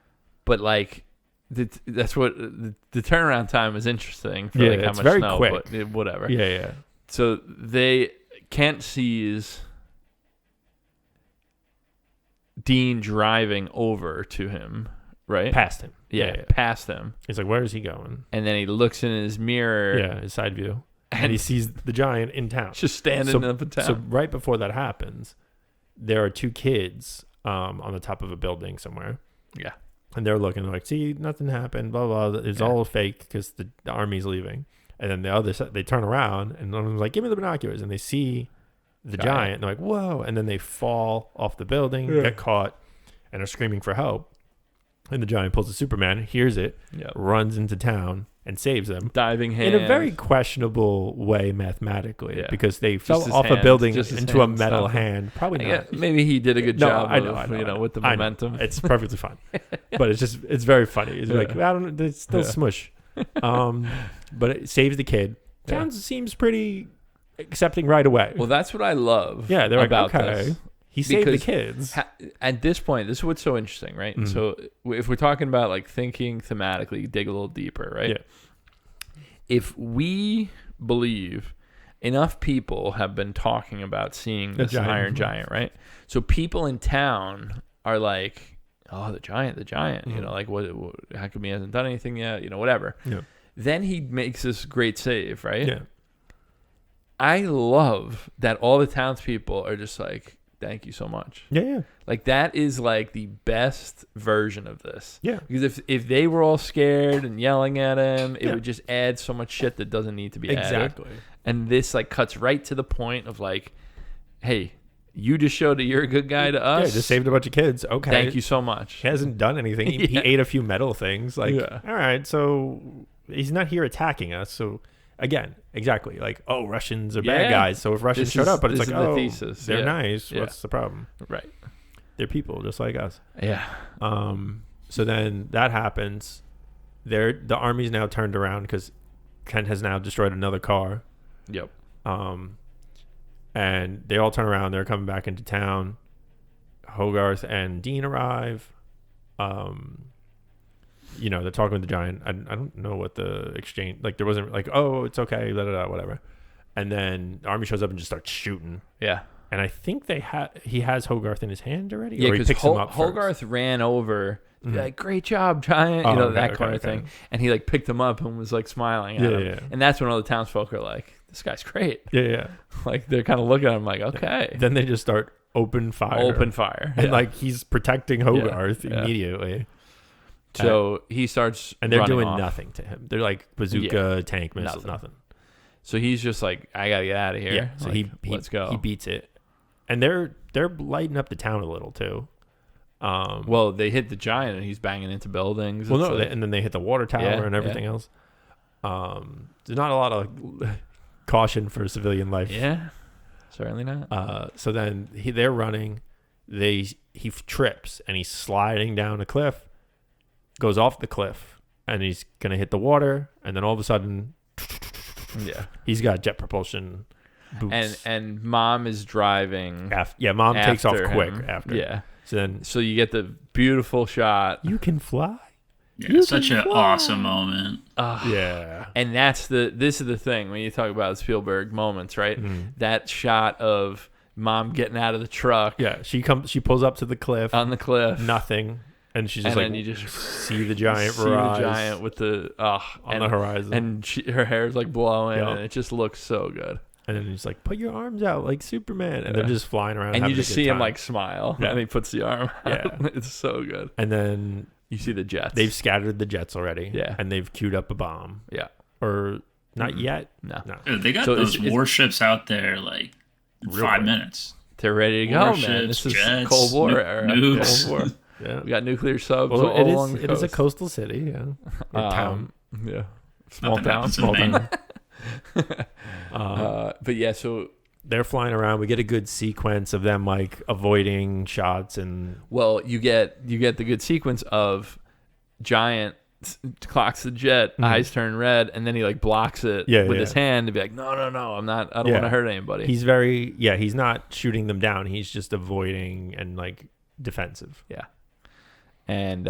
but like that's what the turnaround time is interesting for like how much very snow, quick. But whatever. Yeah. So Kent sees Dean driving over to him. Right? Past him. Yeah, past him. He's like, where is he going? And then he looks in his mirror. Yeah, his side view. And he sees the giant in town. Just standing up in town. So right before that happens, there are two kids on the top of a building somewhere. Yeah. And they're looking like, see, nothing happened, blah, blah. It's all fake because the army's leaving. And then the other side, they turn around and one of them's like, give me the binoculars. And they see the giant. And they're like, whoa. And then they fall off the building, get caught, and are screaming for help. And the giant pulls a Superman, hears it, runs into town, and saves them. Diving hand. In a very questionable way mathematically, because they fell off a building into a metal hand. Probably not. Maybe he did a good job I know, with the momentum. It's perfectly fine. But it's very funny. It's like, I don't know, it's still smush. But it saves the kid. Town seems pretty accepting right away. Well, that's what I love. Yeah, they're about like, okay. This. He saved the kids. At this point, this is what's so interesting, right? Mm-hmm. So if we're talking about like thinking thematically, dig a little deeper, right? Yeah. If we believe enough people have been talking about seeing this iron giant, right? So people in town are like, oh, the giant, mm-hmm. Like what? How come he hasn't done anything yet? Whatever. Yeah. Then he makes this great save, right? Yeah. I love that all the townspeople are just like, thank you so much. Yeah. Like that is like the best version of this. Yeah. Because if they were all scared and yelling at him, it would just add so much shit that doesn't need to be added. Exactly. And this like cuts right to the point of like, hey, you just showed that you're a good guy to us. Yeah, just saved a bunch of kids. Okay. Thank you so much. He hasn't done anything. He ate a few metal things. Like, all right, so he's not here attacking us. So again, exactly. Like, oh, Russians are bad guys. So if Russians showed up, but it's like, oh, thesis. They're nice. Yeah. What's the problem? Right. They're people just like us. Yeah. So then that happens. The army's now turned around because Kent has now destroyed another car. Yep. And they all turn around. They're coming back into town. Hogarth and Dean arrive. They're talking with the giant. I don't know what the exchange, like there wasn't like, oh, it's okay, whatever. And then the army shows up and just starts shooting. Yeah. And I think he has Hogarth in his hand already. Yeah, because Hogarth ran over, like, great job, Giant, that kind of thing. And he like picked him up and was like smiling at him. Yeah. And that's when all the townsfolk are like, this guy's great. Yeah. Like they're kind of looking at him like, okay. Then they just start open fire. And like he's protecting Hogarth immediately. So he starts, and they're doing nothing to him. They're like bazooka, tank missiles, nothing. So he's just like, I gotta get out of here. Yeah. So like, let's go. He beats it, and they're lighting up the town a little too. Well, they hit the Giant, and he's banging into buildings. Well, no, and then they hit the water tower and everything else. There's not a lot of caution for civilian life. Yeah, certainly not. So then they're running. He trips and he's sliding down a cliff. Goes off the cliff and he's gonna hit the water, and then all of a sudden, he's got jet propulsion boots. And Mom is driving. Mom takes off quick after. Yeah. So you get the beautiful shot. You can fly. Yeah, such an awesome moment. Yeah. And this is the thing when you talk about Spielberg moments, right? That shot of Mom getting out of the truck. Yeah, she pulls up to the cliff. On the cliff. Nothing. And she's just then you just see the giant see the Giant with the on the horizon. And her hair's like blowing and it just looks so good. And then he's like, put your arms out like Superman. And they're just flying around. And you just see him like smile. And he puts the arm out. Yeah. It's so good. And then you see the jets. They've scattered the jets already. Yeah. And they've queued up a bomb. Yeah. Or not yet. No. Dude, they got those warships out there like in 5 minutes. They're ready to go, man. This is jets, Cold War era. Nukes. Cold War. Yeah. We got nuclear subs all along the coast. It is a coastal city, town. Yeah. Small town. But yeah, so they're flying around. We get a good sequence of them like avoiding shots and you get the good sequence of Giant clocks the jet, eyes turn red, and then he like blocks it with his hand to be like, no, I'm not, I don't want to hurt anybody. He's he's not shooting them down. He's just avoiding and like defensive. Yeah. And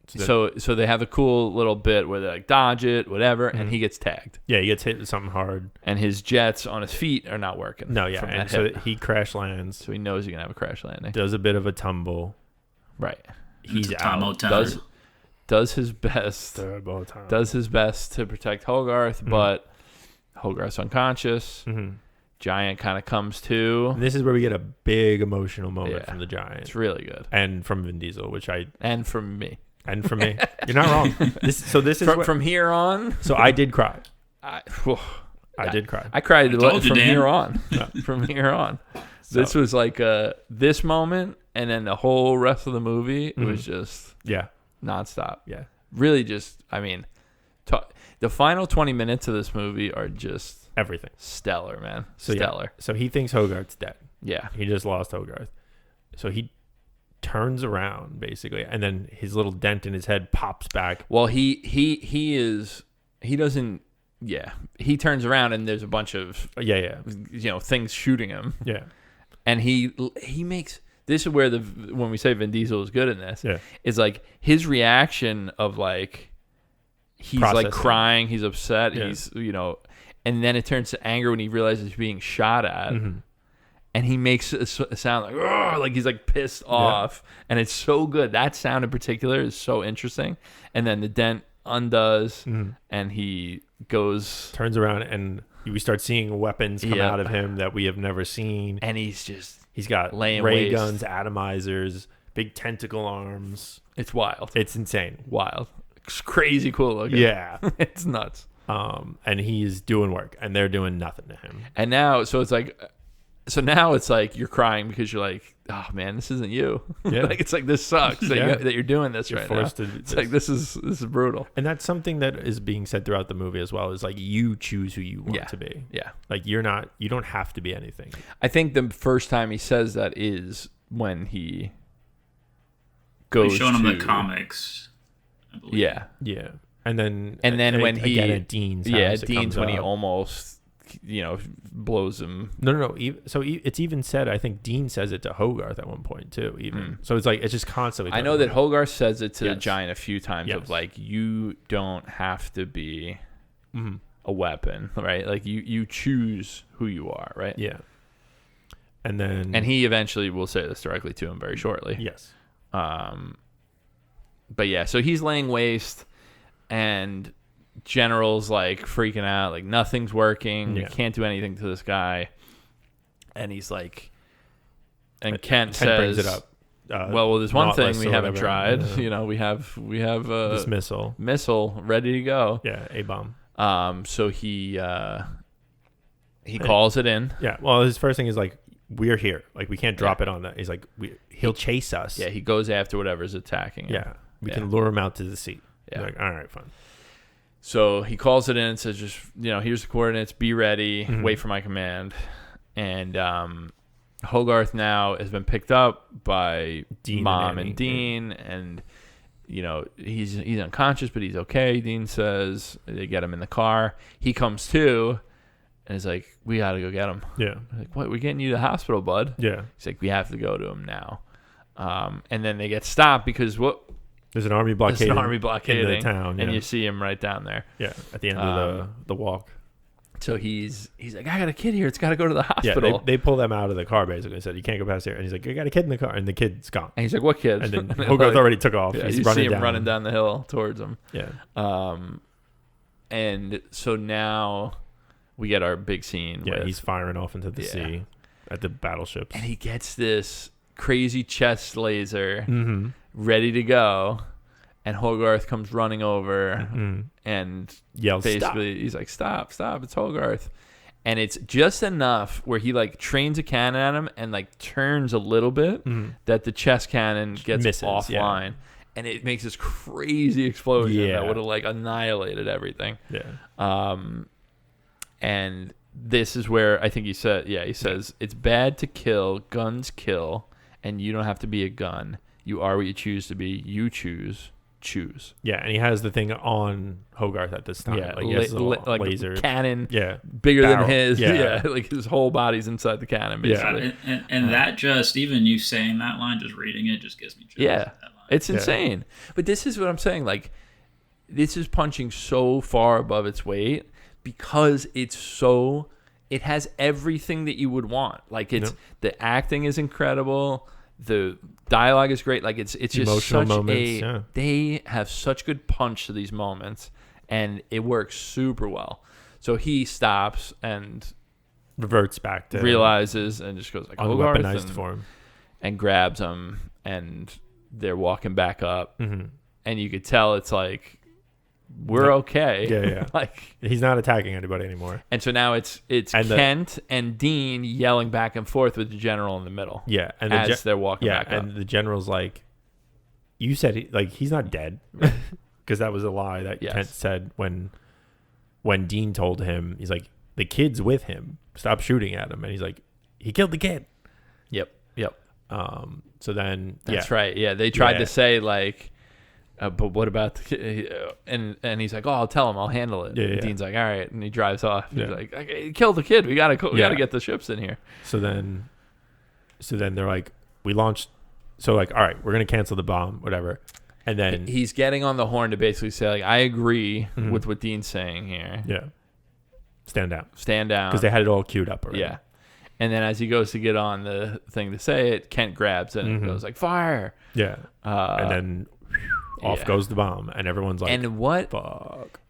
so they have a cool little bit where they like dodge it, whatever, and he gets tagged. Yeah, he gets hit with something hard. And his jets on his feet are not working. No, yeah. And so he crash lands. So he knows he's going to have a crash landing. Does a bit of a tumble. Right. He's out. Does his best. Does his best to protect Hogarth, but Hogarth's unconscious. Giant kind of comes to. And this is where we get a big emotional moment from the Giant. It's really good. And from Vin Diesel, and from me. And from me. You're not wrong. This is from here on. So I did cry. I did cry. I cried from here on. From here on. So, this was like this moment, and then the whole rest of the movie, it was just nonstop. Yeah. Really just, I mean, the final 20 minutes of this movie are just everything. Stellar, man. So, stellar. So he thinks Hogarth's dead. Yeah. He just lost Hogarth. So he turns around basically, and then his little dent in his head pops back. Well, he turns around and there's a bunch of things shooting him. Yeah. And he makes, this is where when we say Vin Diesel is good in this, is like his reaction of like he's like crying, he's upset, he's and then it turns to anger when he realizes he's being shot at. And he makes a sound like he's like pissed off, and it's so good. That sound in particular is so interesting. And then the dent undoes, and he turns around, and we start seeing weapons come out of him that we have never seen. And he's got ray guns, atomizers, big tentacle arms. It's wild. It's insane. Wild. It's crazy cool looking. Yeah, it's nuts. And he's doing work, and they're doing nothing to him. And now, now it's like you're crying because you're like, oh man, this isn't you. Yeah. Like it's like this sucks that you're doing this right now. It's like this is brutal. And that's something that is being said throughout the movie as well. Is like you choose who you want to be. Yeah. Like you don't have to be anything. I think the first time he says that is when he goes. He's showing him the comics. I believe. Yeah. Yeah. And then when he again at Dean's house, Dean's when he almost blows him. No. So it's even said, I think Dean says it to Hogarth at one point too. Even so, it's like it's just constantly. I know that Hogarth says it to the Giant a few times of like, you don't have to be a weapon, right? Like you choose who you are, right? Yeah. And he eventually will say this directly to him very shortly. Yes. But yeah, so he's laying waste, and General's like freaking out, like nothing's working. Yeah. We can't do anything to this guy. And he's like, and Kent brings says, it up. well, there's one thing we haven't tried. Yeah. You know, we have this missile ready to go. Yeah, A-bomb. So he calls it in. Yeah. Well, his first thing is like, we're here. Like, we can't drop it on that. He's like, he'll chase us. Yeah, he goes after whatever's attacking him. Yeah. We can lure him out to the sea. Yeah. Like, all right, fine. So he calls it in and says, just, here's the coordinates. Be ready. Wait for my command. And Hogarth now has been picked up by Dean Mom and and Dean. And, he's unconscious, but he's okay, Dean says. They get him in the car. He comes to. And he's like, we got to go get him. Yeah. Like, what? We're getting you to the hospital, bud. Yeah. He's like, we have to go to him now. And then they get stopped because there's an army blockading in the town. and you see him right down there. Yeah, at the end of the walk. So he's like, I got a kid here. It's got to go to the hospital. Yeah, they pull them out of the car basically. Said you can't go past here. And he's like, I got a kid in the car, and the kid's gone. And he's like, what kid? And then Hogarth already took off. Yeah, he's you running see him down. running down the hill towards him. Yeah. And so now we get our big scene. Yeah, he's firing off into the sea at the battleships. And he gets this crazy chest laser Mm-hmm. ready to go. And Hogarth comes running over and yells, basically, stop. He's like, stop, it's Hogarth. And it's just enough where he like trains a cannon at him and like turns a little bit that the chest cannon gets offline. Yeah. And it makes this crazy explosion that would have like annihilated everything. Yeah. And this is where I think he says, it's bad to kill, guns kill, and you don't have to be a gun. You are what you choose to be. You choose. Yeah, and he has the thing on Hogarth at this time. Yeah, like, he has a like laser cannon. Yeah, bigger barrel. than his. Yeah. Yeah, like his whole body's inside the cannon. Basically. Yeah, and that just, even you saying that line, just reading it, just gives me chills. Yeah, it's insane. But this is what I'm saying. Like, this is punching so far above its weight because it has everything that you would want. Like, the acting is incredible. The dialogue is great. Like, it's just emotional such moments, they have such good punch to these moments, and it works super well. So he stops and reverts back to realizes and just goes like, Hogarth, unweaponized form, and grabs him, and they're walking back up, and you could tell it's like, we're okay. Yeah. Like, he's not attacking anybody anymore. And so now it's Kent and Dean yelling back and forth with the general in the middle. Yeah, and as they're walking back up. And the general's like, you said he's not dead, because that was a lie that Kent said when Dean told him. He's like, the kid's with him. Stop shooting at him. And he's like, he killed the kid. Yep. So then that's right. Yeah, they tried to say like, but what about the kid? And he's like, oh, I'll tell him. I'll handle it. Yeah. Dean's like, all right, and he drives off. He's like, okay, kill the kid. We gotta get the ships in here. So then they're like, we launched. So like, all right, we're gonna cancel the bomb, whatever. And then he's getting on the horn to basically say like, I agree with what Dean's saying here. Yeah. Stand down. Because they had it all queued up already. Yeah. And then as he goes to get on the thing to say it, Kent grabs it and goes like, fire. Yeah. And then off goes the bomb, and everyone's like, and what? Fuck.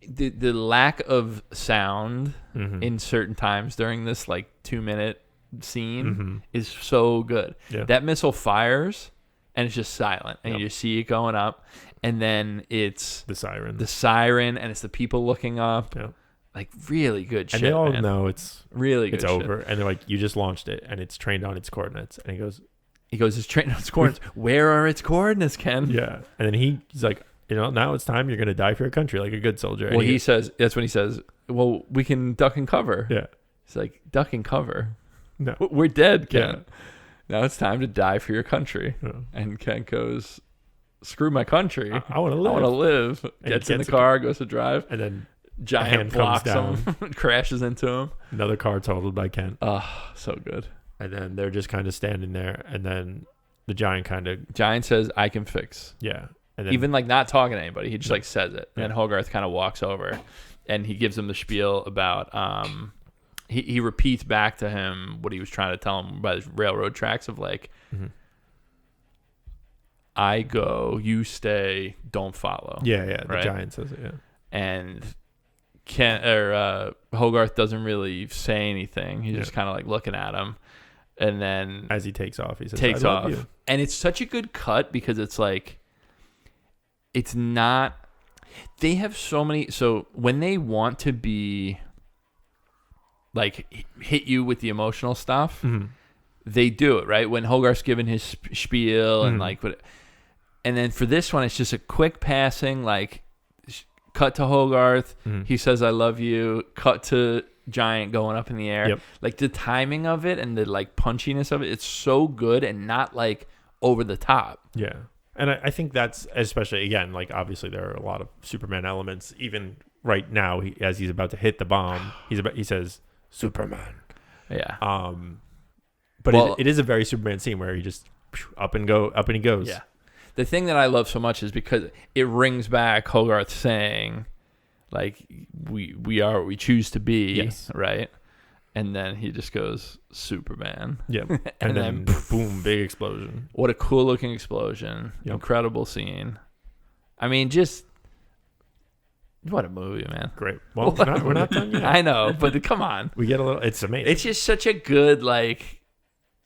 The lack of sound in certain times during this like 2-minute scene is so good. Yeah. That missile fires and it's just silent, and you see it going up, and then it's the siren, and it's the people looking up. Yeah. Like, really good shit. And they all know it's really good. It's over, and they're like, you just launched it, and it's trained on its coordinates. And he goes, it's trained on its coordinates. Where are its coordinates, Ken? Yeah. And then he's like, now it's time. You're gonna die for your country like a good soldier. Well, he says, that's when he says, well, we can duck and cover. Yeah. He's like, duck and cover. No, we're dead, Ken. Yeah. Now it's time to die for your country. Yeah. And Ken goes, screw my country. I want to live. I want to live. Gets in the car, goes to drive, and then giant blocks him, crashes into him. Another car totaled by Kent. Oh, so good. And then they're just kind of standing there, and then the giant says, I can fix. Yeah. And then, even like not talking to anybody, he just like says it. And then Hogarth kind of walks over, and he gives him the spiel about he repeats back to him what he was trying to tell him by the railroad tracks of like, I go, you stay, don't follow. Yeah, the right? giant says it, yeah. And Hogarth doesn't really say anything. He's just kind of like looking at him. And then as he takes off, he says, takes I love off. you. And it's such a good cut because it's like, it's not, they have so many, so when they want to be like hit you with the emotional stuff, they do it, right? When Hogarth's giving his spiel and like, and then for this one, it's just a quick passing, like cut to Hogarth. He says, I love you. Cut to Giant going up in the air. Like the timing of it and the like punchiness of it, it's so good and not like over the top. Yeah. And I think that's, especially again, like obviously there are a lot of Superman elements. Even right now, as he's about to hit the bomb, he says, Superman. Yeah. But it is a very Superman scene where he just up and he goes. Yeah. The thing that I love so much is because it rings back Hogarth saying, like, we are what we choose to be, right? And then he just goes, Superman. Yeah. And then boom, big explosion. What a cool looking explosion. Incredible scene. I mean, just what a movie, man. Great. Well, we're not done yet. I know, but come on. We get a little, it's amazing. It's just such a good, like,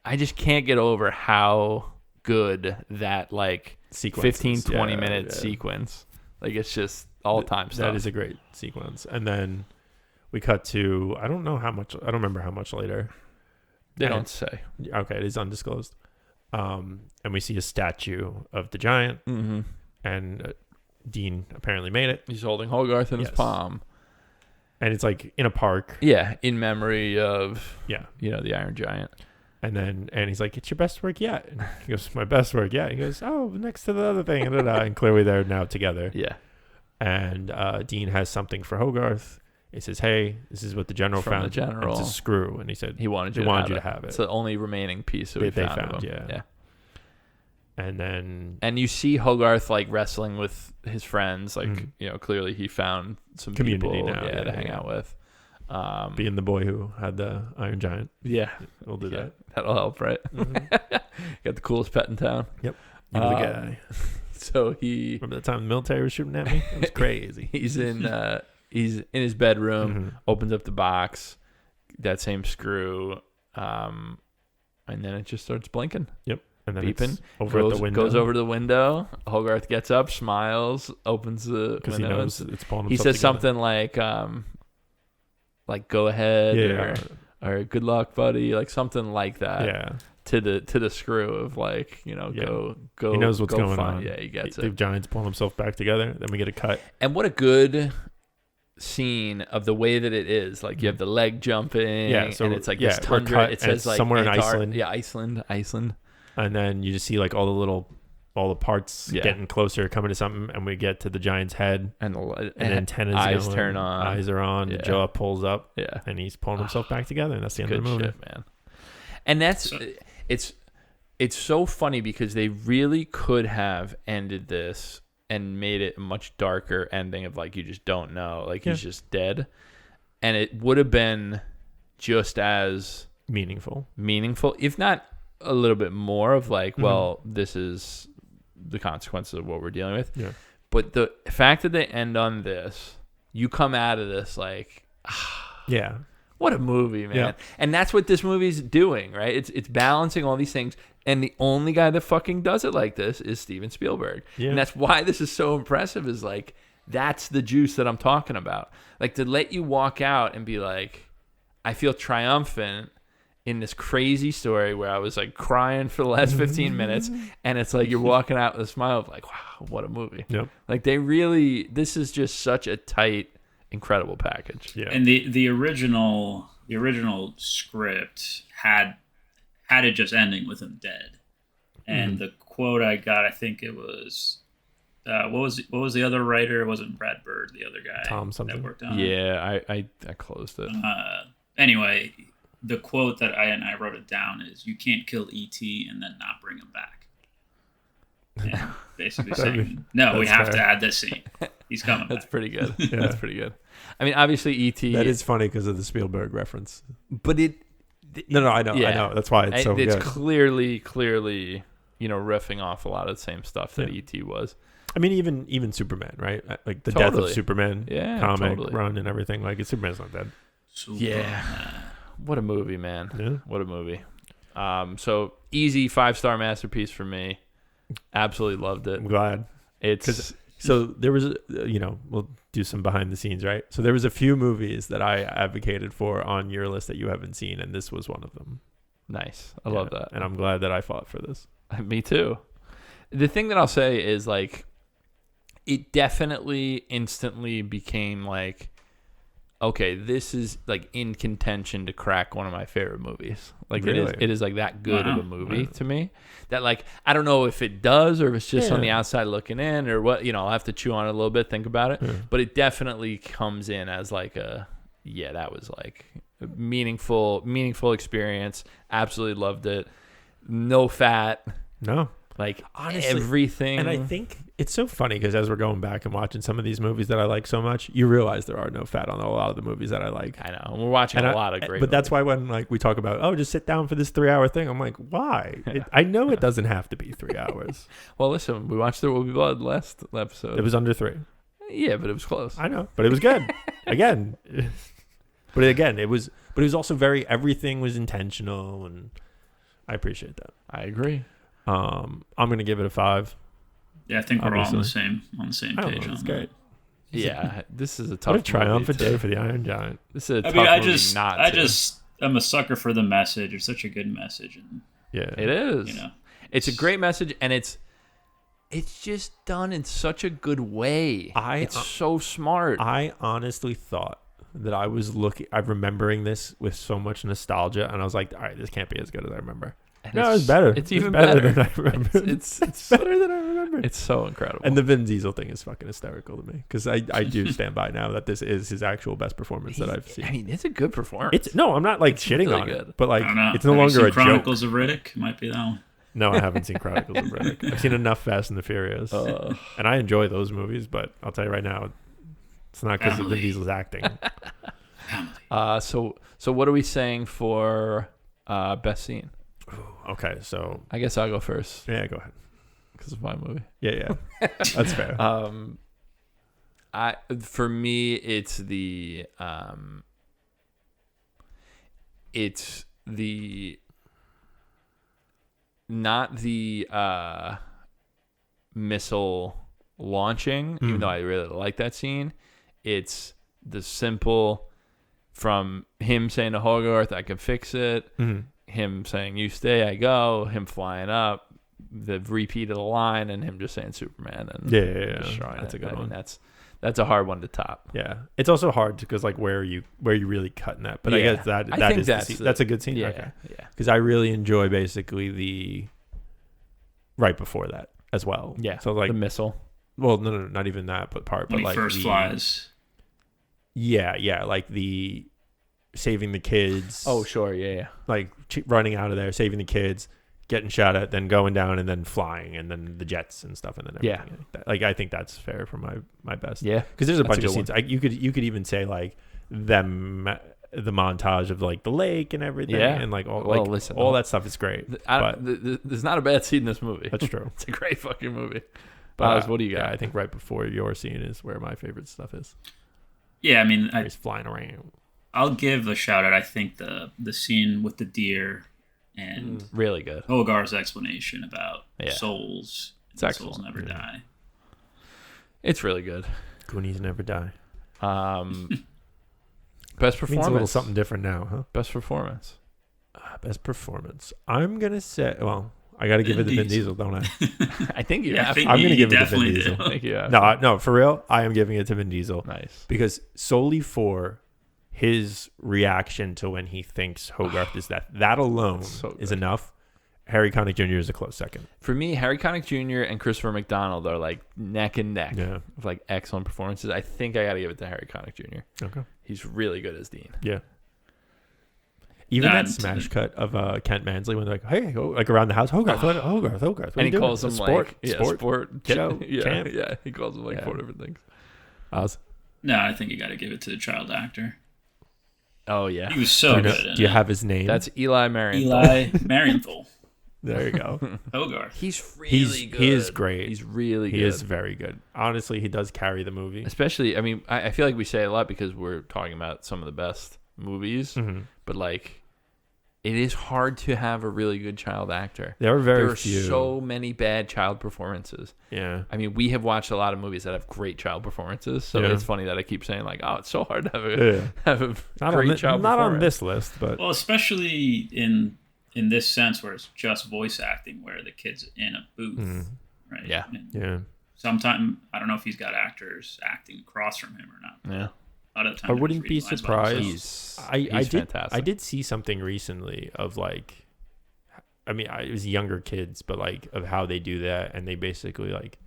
I just can't get over how good that, like, 15-20 minute sequence. Like, it's just all-time stuff. That is a great sequence. And then we cut to, I don't remember how much later. They don't say. Okay, it is undisclosed. And we see a statue of the Giant. And Dean apparently made it. He's holding Hogarth in his palm. And it's like in a park. Yeah, in memory of, the Iron Giant. And he's like, it's your best work yet. And he goes, my best work yet. He goes, oh, next to the other thing. And clearly they're now together. Yeah. And Dean has something for Hogarth. He says, hey, this is what the general found. The general. It's a screw. And he said, he wanted you to have it. It's the only remaining piece that they found. Yeah. And you see Hogarth like wrestling with his friends. Like, clearly he found some community people now, to hang out with. Being the boy who had the Iron Giant. Yeah. We'll do that. That'll help, right? Got the coolest pet in town. Yep. You know the guy. So he... Remember the time the military was shooting at me? It was crazy. He's in his bedroom, opens up the box, that same screw, and then it just starts blinking. Yep. And then beeping. Goes over to the window. Hogarth gets up, smiles, opens the window. He knows it's pulling himself He says together. something like go ahead or good luck, buddy, like something like that. Yeah. To the screw of like, go. He knows what's going on. Yeah, he gets it. The Giant's pulling himself back together. Then we get a cut. And what a good scene of the way that it is. Like you have the leg jumping. Yeah. So and it's like this tundra. It says like somewhere in Iceland. Yeah, Iceland. And then you just see like all the parts getting closer, coming to something, and we get to the Giant's head, and antennas eyes turn on, eyes are on, the jaw pulls up, and he's pulling himself back together, and that's the end of the movie, shit, man. And that's it's so funny because they really could have ended this and made it a much darker ending of like you just don't know, like he's just dead, and it would have been just as meaningful, if not a little bit more of like, well, this is the consequences of what we're dealing with. Yeah. But the fact that they end on this, you come out of this like, what a movie, man. Yeah. And that's what this movie's doing, right? It's balancing all these things. And the only guy that fucking does it like this is Steven Spielberg. Yeah. And that's why this is so impressive, is like, that's the juice that I'm talking about. Like to let you walk out and be like, I feel triumphant in this crazy story where I was like crying for the last 15 minutes, and it's like you're walking out with a smile of like, wow, what a movie. Yep. Like this is just such a tight, incredible package. Yeah. And the original script had it just ending with him dead. And the quote I got, I think it was what was the other writer? It wasn't Brad Bird, the other guy. Tom something. That worked on it. I closed it. Anyway, the quote that I wrote it down is, "You can't kill E.T. and then not bring him back." Yeah, basically saying, no, we have to add this scene. He's coming That's back. pretty good. Yeah. That's pretty good. I mean, obviously, E.T. That is funny because of the Spielberg reference. but No, I know, Yeah. I know. That's why it's so it's good. clearly, riffing off a lot of the same stuff that E.T. was. I mean, even Superman, right? Like the death Totally. of Superman Yeah, comic totally. run and everything. Like, Superman's not dead. Yeah. What a movie, man. Yeah. What a movie. So easy 5-star masterpiece for me. Absolutely loved it. I'm glad. So there was, we'll do some behind the scenes, right? So there was a few movies that I advocated for on your list that you haven't seen, and this was one of them. Nice. I love that. And I'm glad that I fought for this. Me too. The thing that I'll say is, like, it definitely instantly became like, okay, this is like in contention to crack one of my favorite movies. Like, Really? it is like that good of a movie to me that, like, I don't know if it does or if it's just on the outside looking in or what, I'll have to chew on it a little bit, think about it. But it definitely comes in as like that was like a meaningful experience. Absolutely loved it. No fat. No. Like, Honestly, everything. And I think it's so funny because as we're going back and watching some of these movies that I like so much, you realize there are no fat on a lot of the movies that I like. I know. We're watching a lot of great But that's movies. why when like we talk about, just sit down for this 3-hour thing, I'm like, why? I know it doesn't have to be 3 hours. Well, listen, we watched There Will Be Blood last episode. It was under 3. Yeah, but it was close. I know, but it was good. Again. But again, it was also everything was intentional, and I appreciate that. I agree. I'm gonna give it a 5. Yeah, I think we're all on the Obviously. same I don't page know, on it's that. great. Yeah, this is a tough What a triumphant movie day for the Iron Giant. This is a I tough mean, movie I'm a sucker for the message. It's such a good message, and Yeah, It is. It's a great message, and it's just done in such a good way. It's so smart. I honestly thought that I'm remembering this with so much nostalgia, and I was like, all right, this can't be as good as I remember. And No, it's better. It's even better better than I remember. It's better than I remember. It's so incredible. And the Vin Diesel thing is fucking hysterical to me because I do stand by now that this is his actual best performance that I've seen. I mean, it's a good performance. I'm not like shitting really on good. it, but like I don't know. it's no Have you longer seen a joke. Chronicles of Riddick might be that one. No, I haven't seen Chronicles of Riddick. I've seen enough Fast and the Furious, and I enjoy those movies. But I'll tell you right now, it's not because of Vin Diesel's acting. So what are we saying for best scene? Okay, so I guess I'll go first yeah, go ahead. because of my movie. Yeah, that's fair. For me, it's not the missile launching, even though I really like that scene. It's the simple from him saying to Hogarth, "I can fix it." Him saying, "You stay, I go." Him flying up, the repeat of the line, and him just saying Superman. And Yeah. destroying That's it. a good one. That's a hard one to top. Yeah, it's also hard because like where are you really cutting that? But I Yeah. guess that I think is that's that's a good scene. Yeah, Okay, yeah, because I really enjoy basically the right before that as well. yeah. So like the missile. well, no, not even that, but When he like first flies. Yeah, like the saving the kids. Oh, sure, yeah. Like running out of there, saving the kids, getting shot at, then going down, and then flying, and then the jets and stuff, and then everything. Like I think that's fair for my best. Yeah, because there's a That's bunch a of good scenes. You could even say like the montage of like the lake and everything, Yeah. and like all Well, like listen, all that stuff is great. there's not a bad scene in this movie. That's true. It's a great fucking movie. But What do you got? Yeah, I think right before your scene is where my favorite stuff is. Yeah, I mean, Where he's flying around. I'll give a shout out. I think the scene with the deer and Really good. Hogarth's explanation about Yeah. souls. It's Souls excellent. never die. It's really good. Goonies never die. Best Means a little performance. something different now, huh? Best performance. Best performance. I'm gonna say. Well, I got to give it to Vin Diesel, don't I? I think you Yeah, I have. think I'm gonna you give it to Vin definitely Diesel. do. I think you have. No, for real. I am giving it to Vin Diesel Nice. because solely for his reaction to when he thinks Hogarth is dead. That alone So is good. enough. Harry Connick Jr. is a close second. For me, Harry Connick Jr. and Christopher McDonald are like neck and neck Yeah. of like excellent performances. I think I got to give it to Harry Connick Jr. Okay. He's really good as Dean. Yeah. Even that And- smash cut of Kent Mansley when they're like, "Hey, go like around the house, Hogarth, Hogarth." What And he are you calls doing? him Sport, like sport. sport show, yeah, champ. yeah. He calls him like Yeah. 4 different things. Oz? No, I think you got to give it to the child actor. Oh yeah, He was so good in Do you it. have his name? that's Eli Marienthal. Eli Marienthal. There you go. Hogarth. He's really good. He is great. He's really good. He is very good. Honestly, he does carry the movie. Especially, I mean, I feel like we say it a lot because we're talking about some of the best movies, but like, it is hard to have a really good child actor. There are There are few. so many bad child performances. Yeah. I mean, we have watched a lot of movies that have great child performances, so Yeah. it's funny that I keep saying like, "Oh, it's so hard to have a Not great on child not performance." on this list, but Well, especially in this sense where it's just voice acting, where the kid's in a booth, right? Yeah. And yeah. sometimes I don't know if he's got actors acting across from him or not. Yeah, A lot of the time I they're wouldn't just be reading lines by themselves. surprised. he's did. fantastic. I did see something recently of like, I mean, it was younger kids, but like of how they do that, and they basically like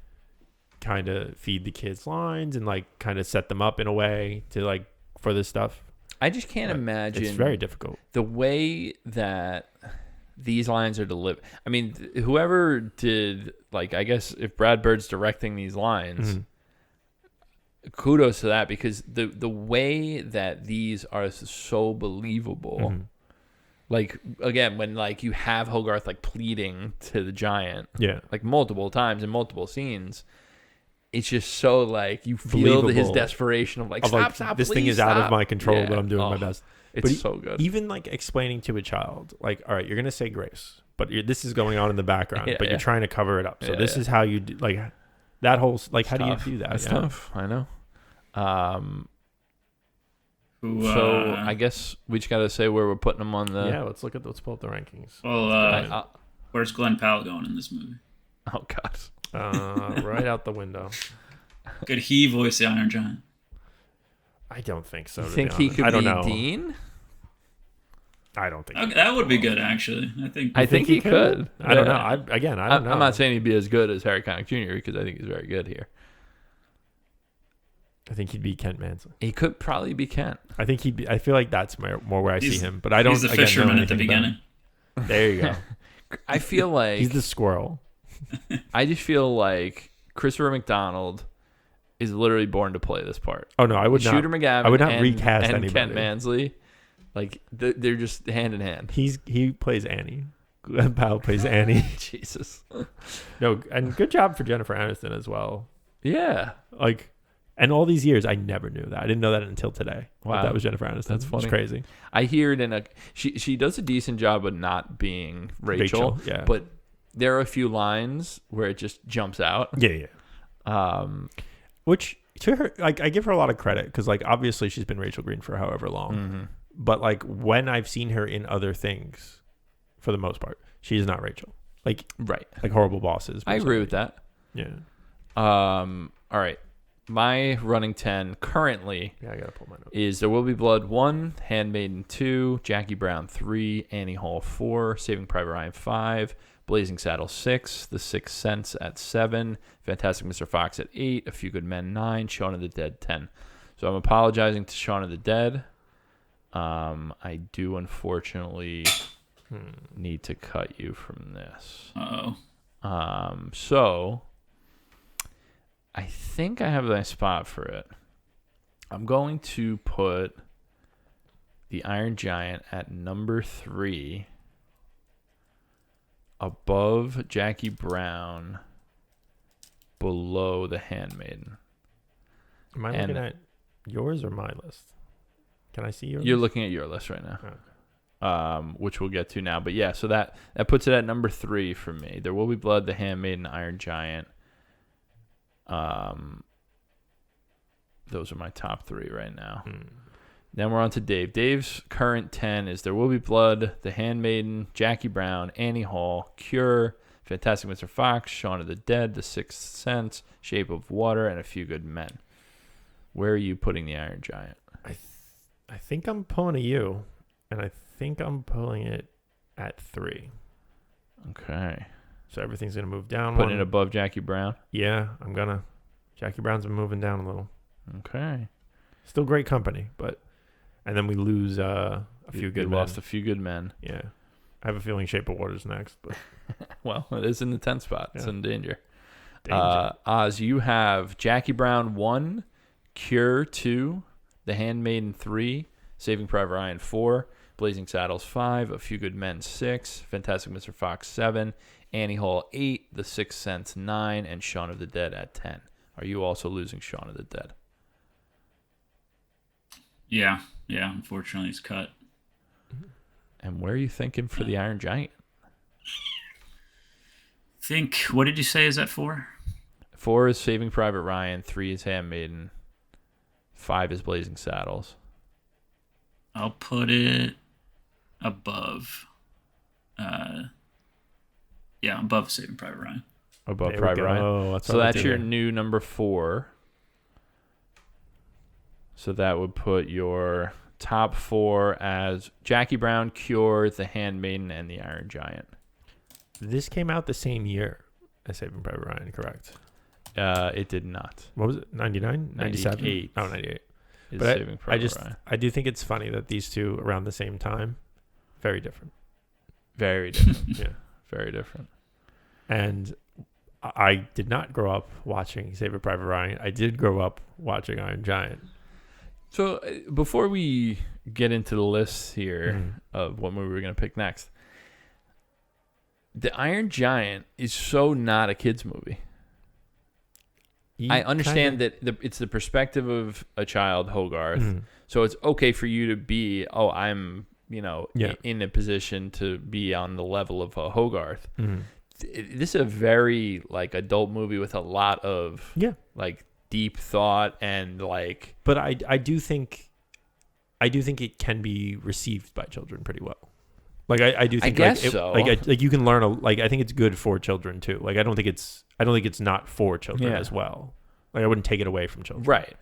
kind of feed the kids lines and like kind of set them up in a way to like for this stuff. I just can't imagine. It's very difficult. The way that these lines are delivered. I mean, whoever did, like, I guess if Brad Bird's directing these lines, kudos to that, because the way that these are so believable. Like, again, when like you have Hogarth like pleading to the giant, Yeah. like multiple times in multiple scenes, it's just so like you feel his Believable. desperation of like, Of, like, stop, this please, thing is stop. out of my control, Yeah. but I'm doing Oh, my best. It's But so good. Even like explaining to a child, like, all right, you're gonna say grace, but this is going on in the background, Yeah, but yeah. you're trying to cover it up. So Yeah, this yeah. is how you do, like that whole like how Tough. do you do that? That's Yeah. tough. I know. Who, So I guess we just got to say where we're putting them on the. Yeah, let's pull up the rankings. well, where's Glenn Powell going in this movie? Oh God. Right out the window. Could he voice the Iron Giant? I don't think so. You to think be he honest. could I don't be know. Dean? I don't think. Okay, that would be good, actually. I think he could. I don't know. Yeah. I don't know. I'm not saying he'd be as good as Harry Connick Jr. because I think he's very good here. I think he'd be Kent Mansley. He could probably be Kent. I think he'd be. I feel like that's more where I see He's- him, but I don't. He's the again, know fisherman at the anything about beginning. him. There you go. I feel like He's the squirrel. I just feel like Christopher McDonald is literally born to play this part. Oh no, I would not. Shooter McGavin. I would not and, recast and anybody. Kent Mansley, like they're just hand in hand. He plays Annie. Glenn Powell plays Annie. Jesus. No, and good job for Jennifer Aniston as well. Yeah. Like, and all these years, I never knew that. I didn't know that until today. Wow. That was Jennifer Aniston. That's funny. It's crazy. I hear it in a she does a decent job of not being Rachel, yeah. but there are a few lines where it just jumps out. Yeah. Which to her, like, I give her a lot of credit because, like, obviously she's been Rachel Green for however long. But like when I've seen her in other things, for the most part, she is not Rachel. Like, right. Like Horrible Bosses. I agree with that. Yeah. All right. My running 10 currently Yeah, I gotta pull my notes. is There Will Be Blood 1, Handmaiden 2, Jackie Brown 3, Annie Hall 4, Saving Private Ryan 5, Blazing Saddles 6, The Sixth Sense at 7, Fantastic Mr. Fox at 8, A Few Good Men 9, Shaun of the Dead 10. So I'm apologizing to Shaun of the Dead. I do unfortunately need to cut you from this. Uh-oh. So I think I have a spot for it. I'm going to put the Iron Giant at number 3 above Jackie Brown, below The Handmaiden. Am I looking at yours or my list? Can I see yours? You're looking at your list right now. Okay. Which we'll get to now. But yeah, so that puts it at number 3 for me. There Will Be Blood, The Handmaiden, Iron Giant. Those are my top 3 right now. Then we're on to Dave. Dave's current 10 is There Will Be Blood, The Handmaiden, Jackie Brown, Annie Hall, Cure, Fantastic Mr. Fox, Shaun of the Dead, The Sixth Sense, Shape of Water, and A Few Good Men. Where are you putting the Iron Giant? I think I'm pulling a U, and I think I'm pulling it at 3. Okay. So everything's gonna move down. Putting it above Jackie Brown? Yeah, I'm gonna. Jackie Brown's been moving down a little. Okay. Still great company, but and then we lose a few good men. Lost A Few Good Men. Yeah, I have a feeling Shape of Water's next, but Well, it is in the 10th spot. It's Yeah. in danger. danger. Oz, you have Jackie Brown 1, Cure 2, The Handmaiden 3, Saving Private Ryan 4, Blazing Saddles 5, A Few Good Men 6, Fantastic Mr. Fox 7, Annie Hall 8, The Sixth Sense 9, and Shaun of the Dead at 10. Are you also losing Shaun of the Dead? Yeah, unfortunately it's cut. And where are you thinking for the Iron Giant? What did you say is that for? 4 is Saving Private Ryan, 3 is Handmaiden, 5 is Blazing Saddles. I'll put it above. Above Saving Private Ryan. Above There Private Ryan. So that's your new number 4. So that would put your top 4 as Jackie Brown, Cure, The Handmaiden, and The Iron Giant. This came out the same year as Saving Private Ryan, correct? It did not. What was it? 99? 97? 98. Oh, 98. Is But Saving Private Ryan. I do think it's funny that these two around the same time, very different. Very different. Yeah. Very different. And I did not grow up watching Saving Private Ryan. I did grow up watching Iron Giant. So before we get into the list here of what movie we're going to pick next, The Iron Giant is so not a kid's movie. I understand that it's the perspective of a child, Hogarth. So it's okay for you to be, I'm, in a position to be on the level of a Hogarth. This is a very adult movie with a lot of deep thought and But I do think it can be received by children pretty well. I do think so. You can learn I think it's good for children too. I don't think it's not for children as well. I wouldn't take it away from children. Right.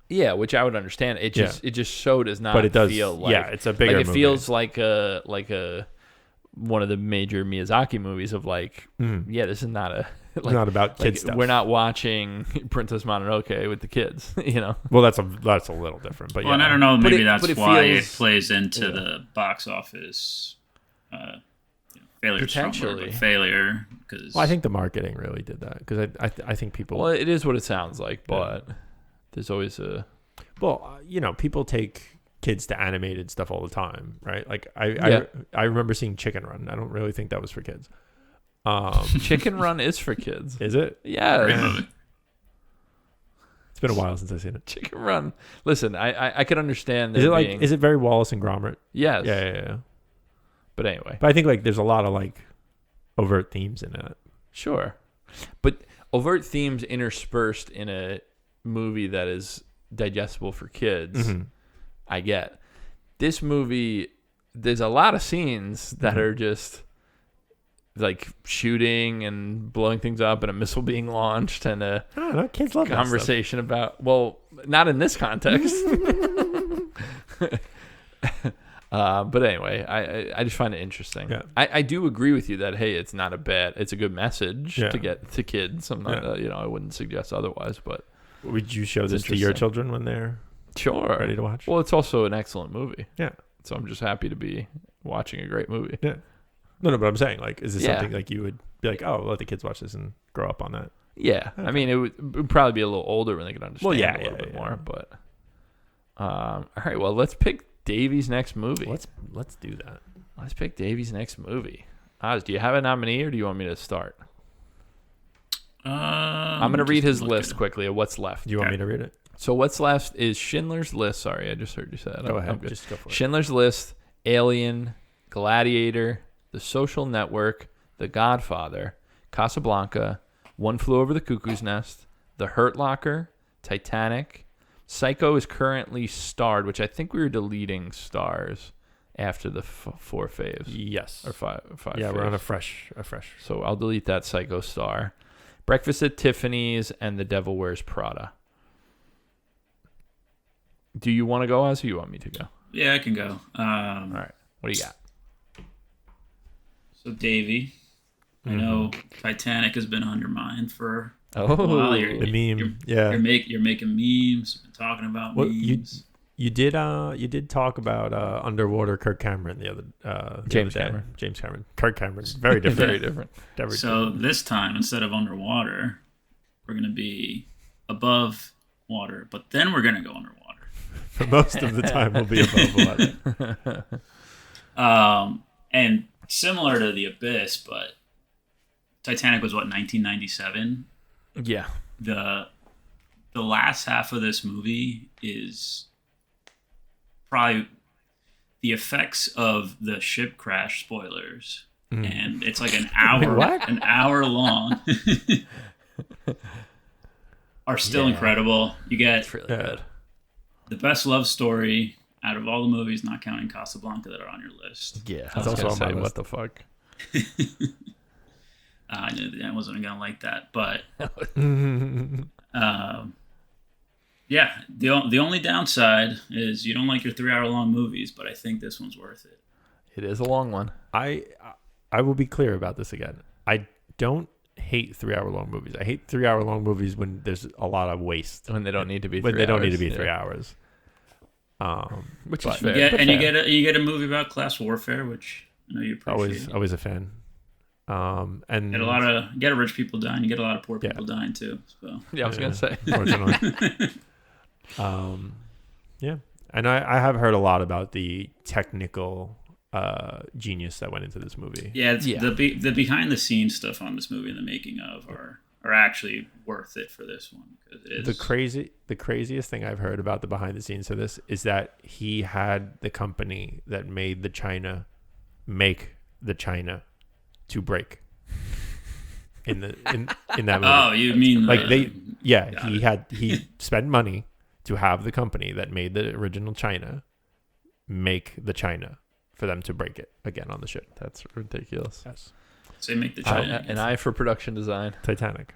Yeah, which I would understand. It just so does not but it does, feel like it's a bigger it movie. feels like a one of the major Miyazaki movies of this is not a not about kids stuff. We're not watching Princess Mononoke with the kids, Well, that's a little different, but and I don't know, maybe that's why it feels, plays into the box office failure. Potentially failure because I think the marketing really did that because I think people. Well, it is what it sounds like, but there's always a. Well, people take kids to animated stuff all the time, right? I remember seeing Chicken Run. I don't really think that was for kids. Chicken Run is for kids. Is it? Yeah. Great movie. It's been a while since I've seen it. Chicken Run. Listen, I could understand. Is it is it very Wallace and Gromit? Yes. Yeah. But anyway. But I think there's a lot of overt themes in it. Sure. But overt themes interspersed in a movie that is digestible for kids. I get. This movie, there's a lot of scenes that are just shooting and blowing things up and a missile being launched and a I don't know, kids love conversation about, well, not in this context. But anyway, I just find it interesting. Yeah. I do agree with you that, hey, it's a good message to get to kids. I'm not, I wouldn't suggest otherwise, but. Would you show this to your children when they're ready to watch? Well, it's also an excellent movie. Yeah. So I'm just happy to be watching a great movie. Yeah. No, but I'm saying, is this something you would be let the kids watch this and grow up on that? Yeah. Okay. I mean, it would probably be a little older when they could understand a little bit more, but. All right, well, let's pick Davey's next movie. Let's do that. Let's pick Davey's next movie. Oz, do you have a nominee or do you want me to start? I'm going to read his list quickly of what's left. Do you want me to read it? So what's left is Schindler's List. Sorry, I just heard you say that. Go ahead. Just go for it. Schindler's List, Alien, Gladiator, The Social Network, The Godfather, Casablanca, One Flew Over the Cuckoo's Nest, The Hurt Locker, Titanic. Psycho is currently starred, which I think we were deleting stars after the 4 faves. Yes. Or five Yeah, faves. we're on a fresh. So I'll delete that Psycho star. Breakfast at Tiffany's and The Devil Wears Prada. Do you want to go, Oz, or you want me to go? Yeah, I can go. All right. What do you got? So, Davey, I know Titanic has been on your mind for a while. The meme. You're making memes. You've been talking about memes. You did talk about underwater Kirk Cameron the other James day. Cameron. James Cameron. Kirk Cameron. Very different. Very different. So this time, instead of underwater, we're going to be above water, but then we're gonna go underwater. For most of the time, we'll be above water. And similar to The Abyss, but Titanic was what, 1997? Yeah. The last half of this movie is probably the effects of the ship crash, spoilers, and it's like an hour long. Are still incredible. You get It's really good. the best love story out of all the movies, not counting Casablanca, that are on your list. Yeah. That's also on my list. What the fuck? I knew that I wasn't gonna like that, but yeah. The only downside is you don't like your 3 hour long movies, but I think this one's worth it. It is a long one. I will be clear about this again. I don't hate 3 hour long movies. I hate 3 hour long movies when there's a lot of waste. When they don't need to be. When 3 they don't hours. need to be 3 hours. Which but is fair. You get a movie about class warfare, which I know you appreciate. Always a fan. And You get rich people dying. You get a lot of poor people dying too. So Yeah, I was gonna say. Unfortunately. Yeah, and I have heard a lot about the technical genius that went into this movie. yeah, the behind the scenes stuff on this movie and the making of are actually worth it for this one, because it is The craziest thing I've heard about the behind the scenes of this is that he had the company that made the China make the China to break in that movie. Oh, you mean like he spent money to have the company that made the original China make the China for them to break it again on the ship. That's ridiculous. Yes. Say make the China An eye for production design. Titanic.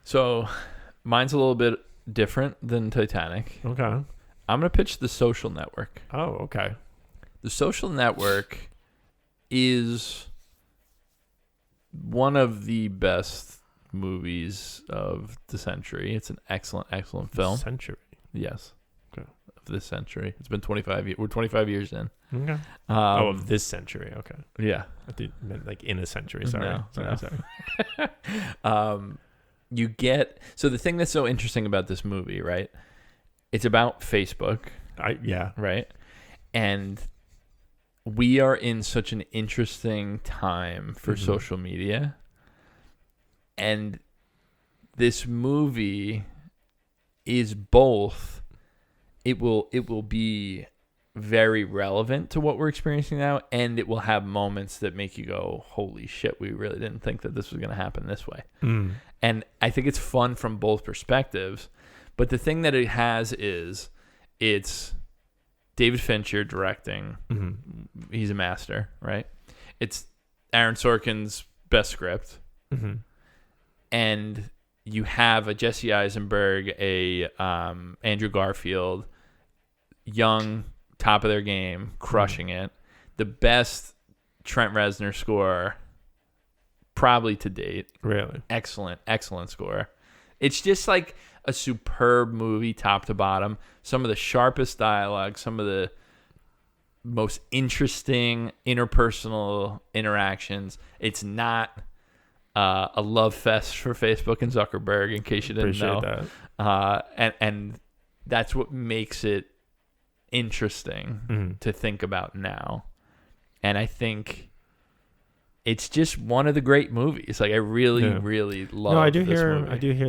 So mine's a little bit different than Titanic. Okay. I'm going to pitch The Social Network. Oh, okay. The Social Network is one of the best movies of the century. It's an excellent film. Century. Yes. Okay. Of this century. It's been 25 years. We're 25 years in. Okay. Of this century. Okay. Yeah. I think meant like in a century. Sorry. No. Sorry. You get, so the thing that's so interesting about this movie, right? It's about Facebook. Yeah. Right? And we are in such an interesting time for social media. And this movie is both, it will be very relevant to what we're experiencing now, and it will have moments that make you go, holy shit, we really didn't think that this was going to happen this way. And I think it's fun from both perspectives. But the thing that it has is it's David Fincher directing. He's a master, right? It's Aaron Sorkin's best script. And you have a Jesse Eisenberg, a Andrew Garfield, young, top of their game, crushing it. The best Trent Reznor score probably to date. Really? Excellent score. It's just like a superb movie top to bottom. Some of the sharpest dialogue, some of the most interesting interpersonal interactions. It's not a love fest for Facebook and Zuckerberg, in case you didn't know. That. And that's what makes it interesting to think about now. And I think it's just one of the great movies. Like I really love. No, I this hear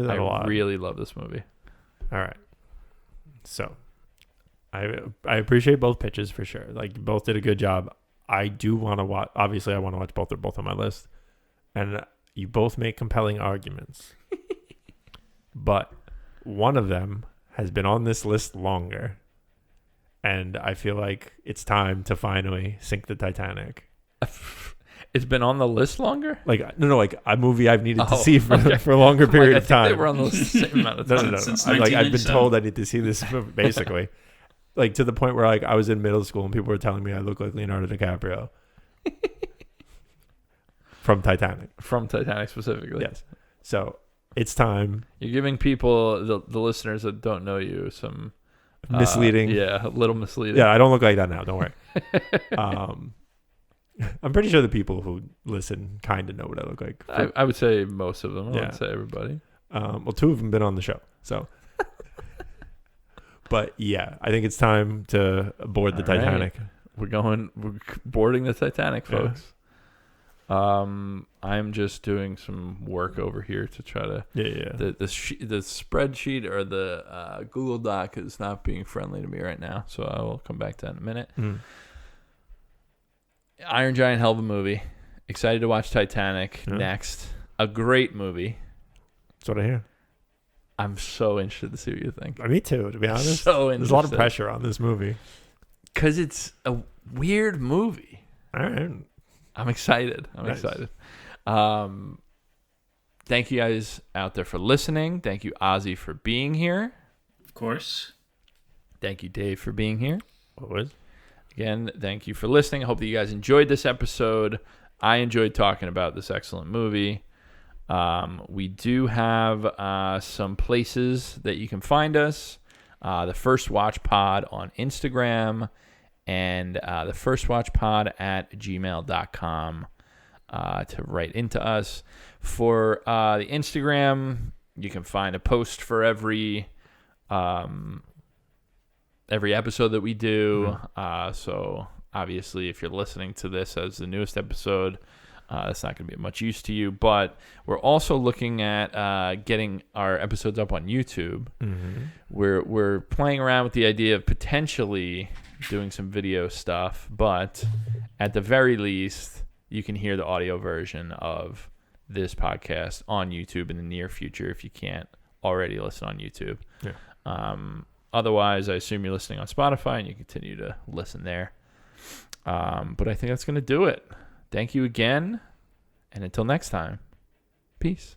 that a lot. I really love this movie. All right. So I appreciate both pitches for sure. Like you both did a good job. I do want to watch. Obviously, I want to watch both. They're both on my list, and you both make compelling arguments. But one of them has been on this list longer, and I feel like it's time to finally sink the Titanic. It's been on the list longer? Like a movie I've needed to see for a longer period of time. They were on the list the same amount of time. No. Since I've been told I need to see this movie, basically. Like to the point where like I was in middle school and people were telling me I look like Leonardo DiCaprio. From Titanic. From Titanic specifically. Yes. So it's time. You're giving people, the listeners that don't know you, some misleading. A little misleading. Yeah, I don't look like that now. Don't worry. I'm pretty sure the people who listen kind of know what I look like. I would say most of them. I Yeah. wouldn't say everybody. Well, two of them been on the show. So But yeah, I think it's time to board the Titanic. We're boarding the Titanic, folks. I'm just doing some work over here to try to. The spreadsheet or the Google Doc is not being friendly to me right now, so I will come back to that in a minute. Iron Giant, hell of a movie. Excited to watch Titanic next. A great movie. That's what I hear. I'm so interested to see what you think. Me too, to be honest. So there's a lot of pressure on this movie. Because it's a weird movie. All right. I'm excited. Excited. Thank you guys out there for listening. Thank you, Ozzy, for being here. Of course. Thank you, Dave, for being here. Always. Again, thank you for listening. I hope that you guys enjoyed this episode. I enjoyed talking about this excellent movie. We do have some places that you can find us. The First Watch Pod on Instagram and the First Watch Pod at gmail.com to write into us. For the Instagram, you can find a post for every episode that we do. So obviously, if you're listening to this as the newest episode, that's not going to be much use to you. But we're also looking at getting our episodes up on YouTube. We're playing around with the idea of potentially doing some video stuff, but at the very least, you can hear the audio version of this podcast on YouTube in the near future if you can't already listen on YouTube. Otherwise, I assume you're listening on Spotify and you continue to listen there. But I think that's going to do it. Thank you again, and until next time, peace.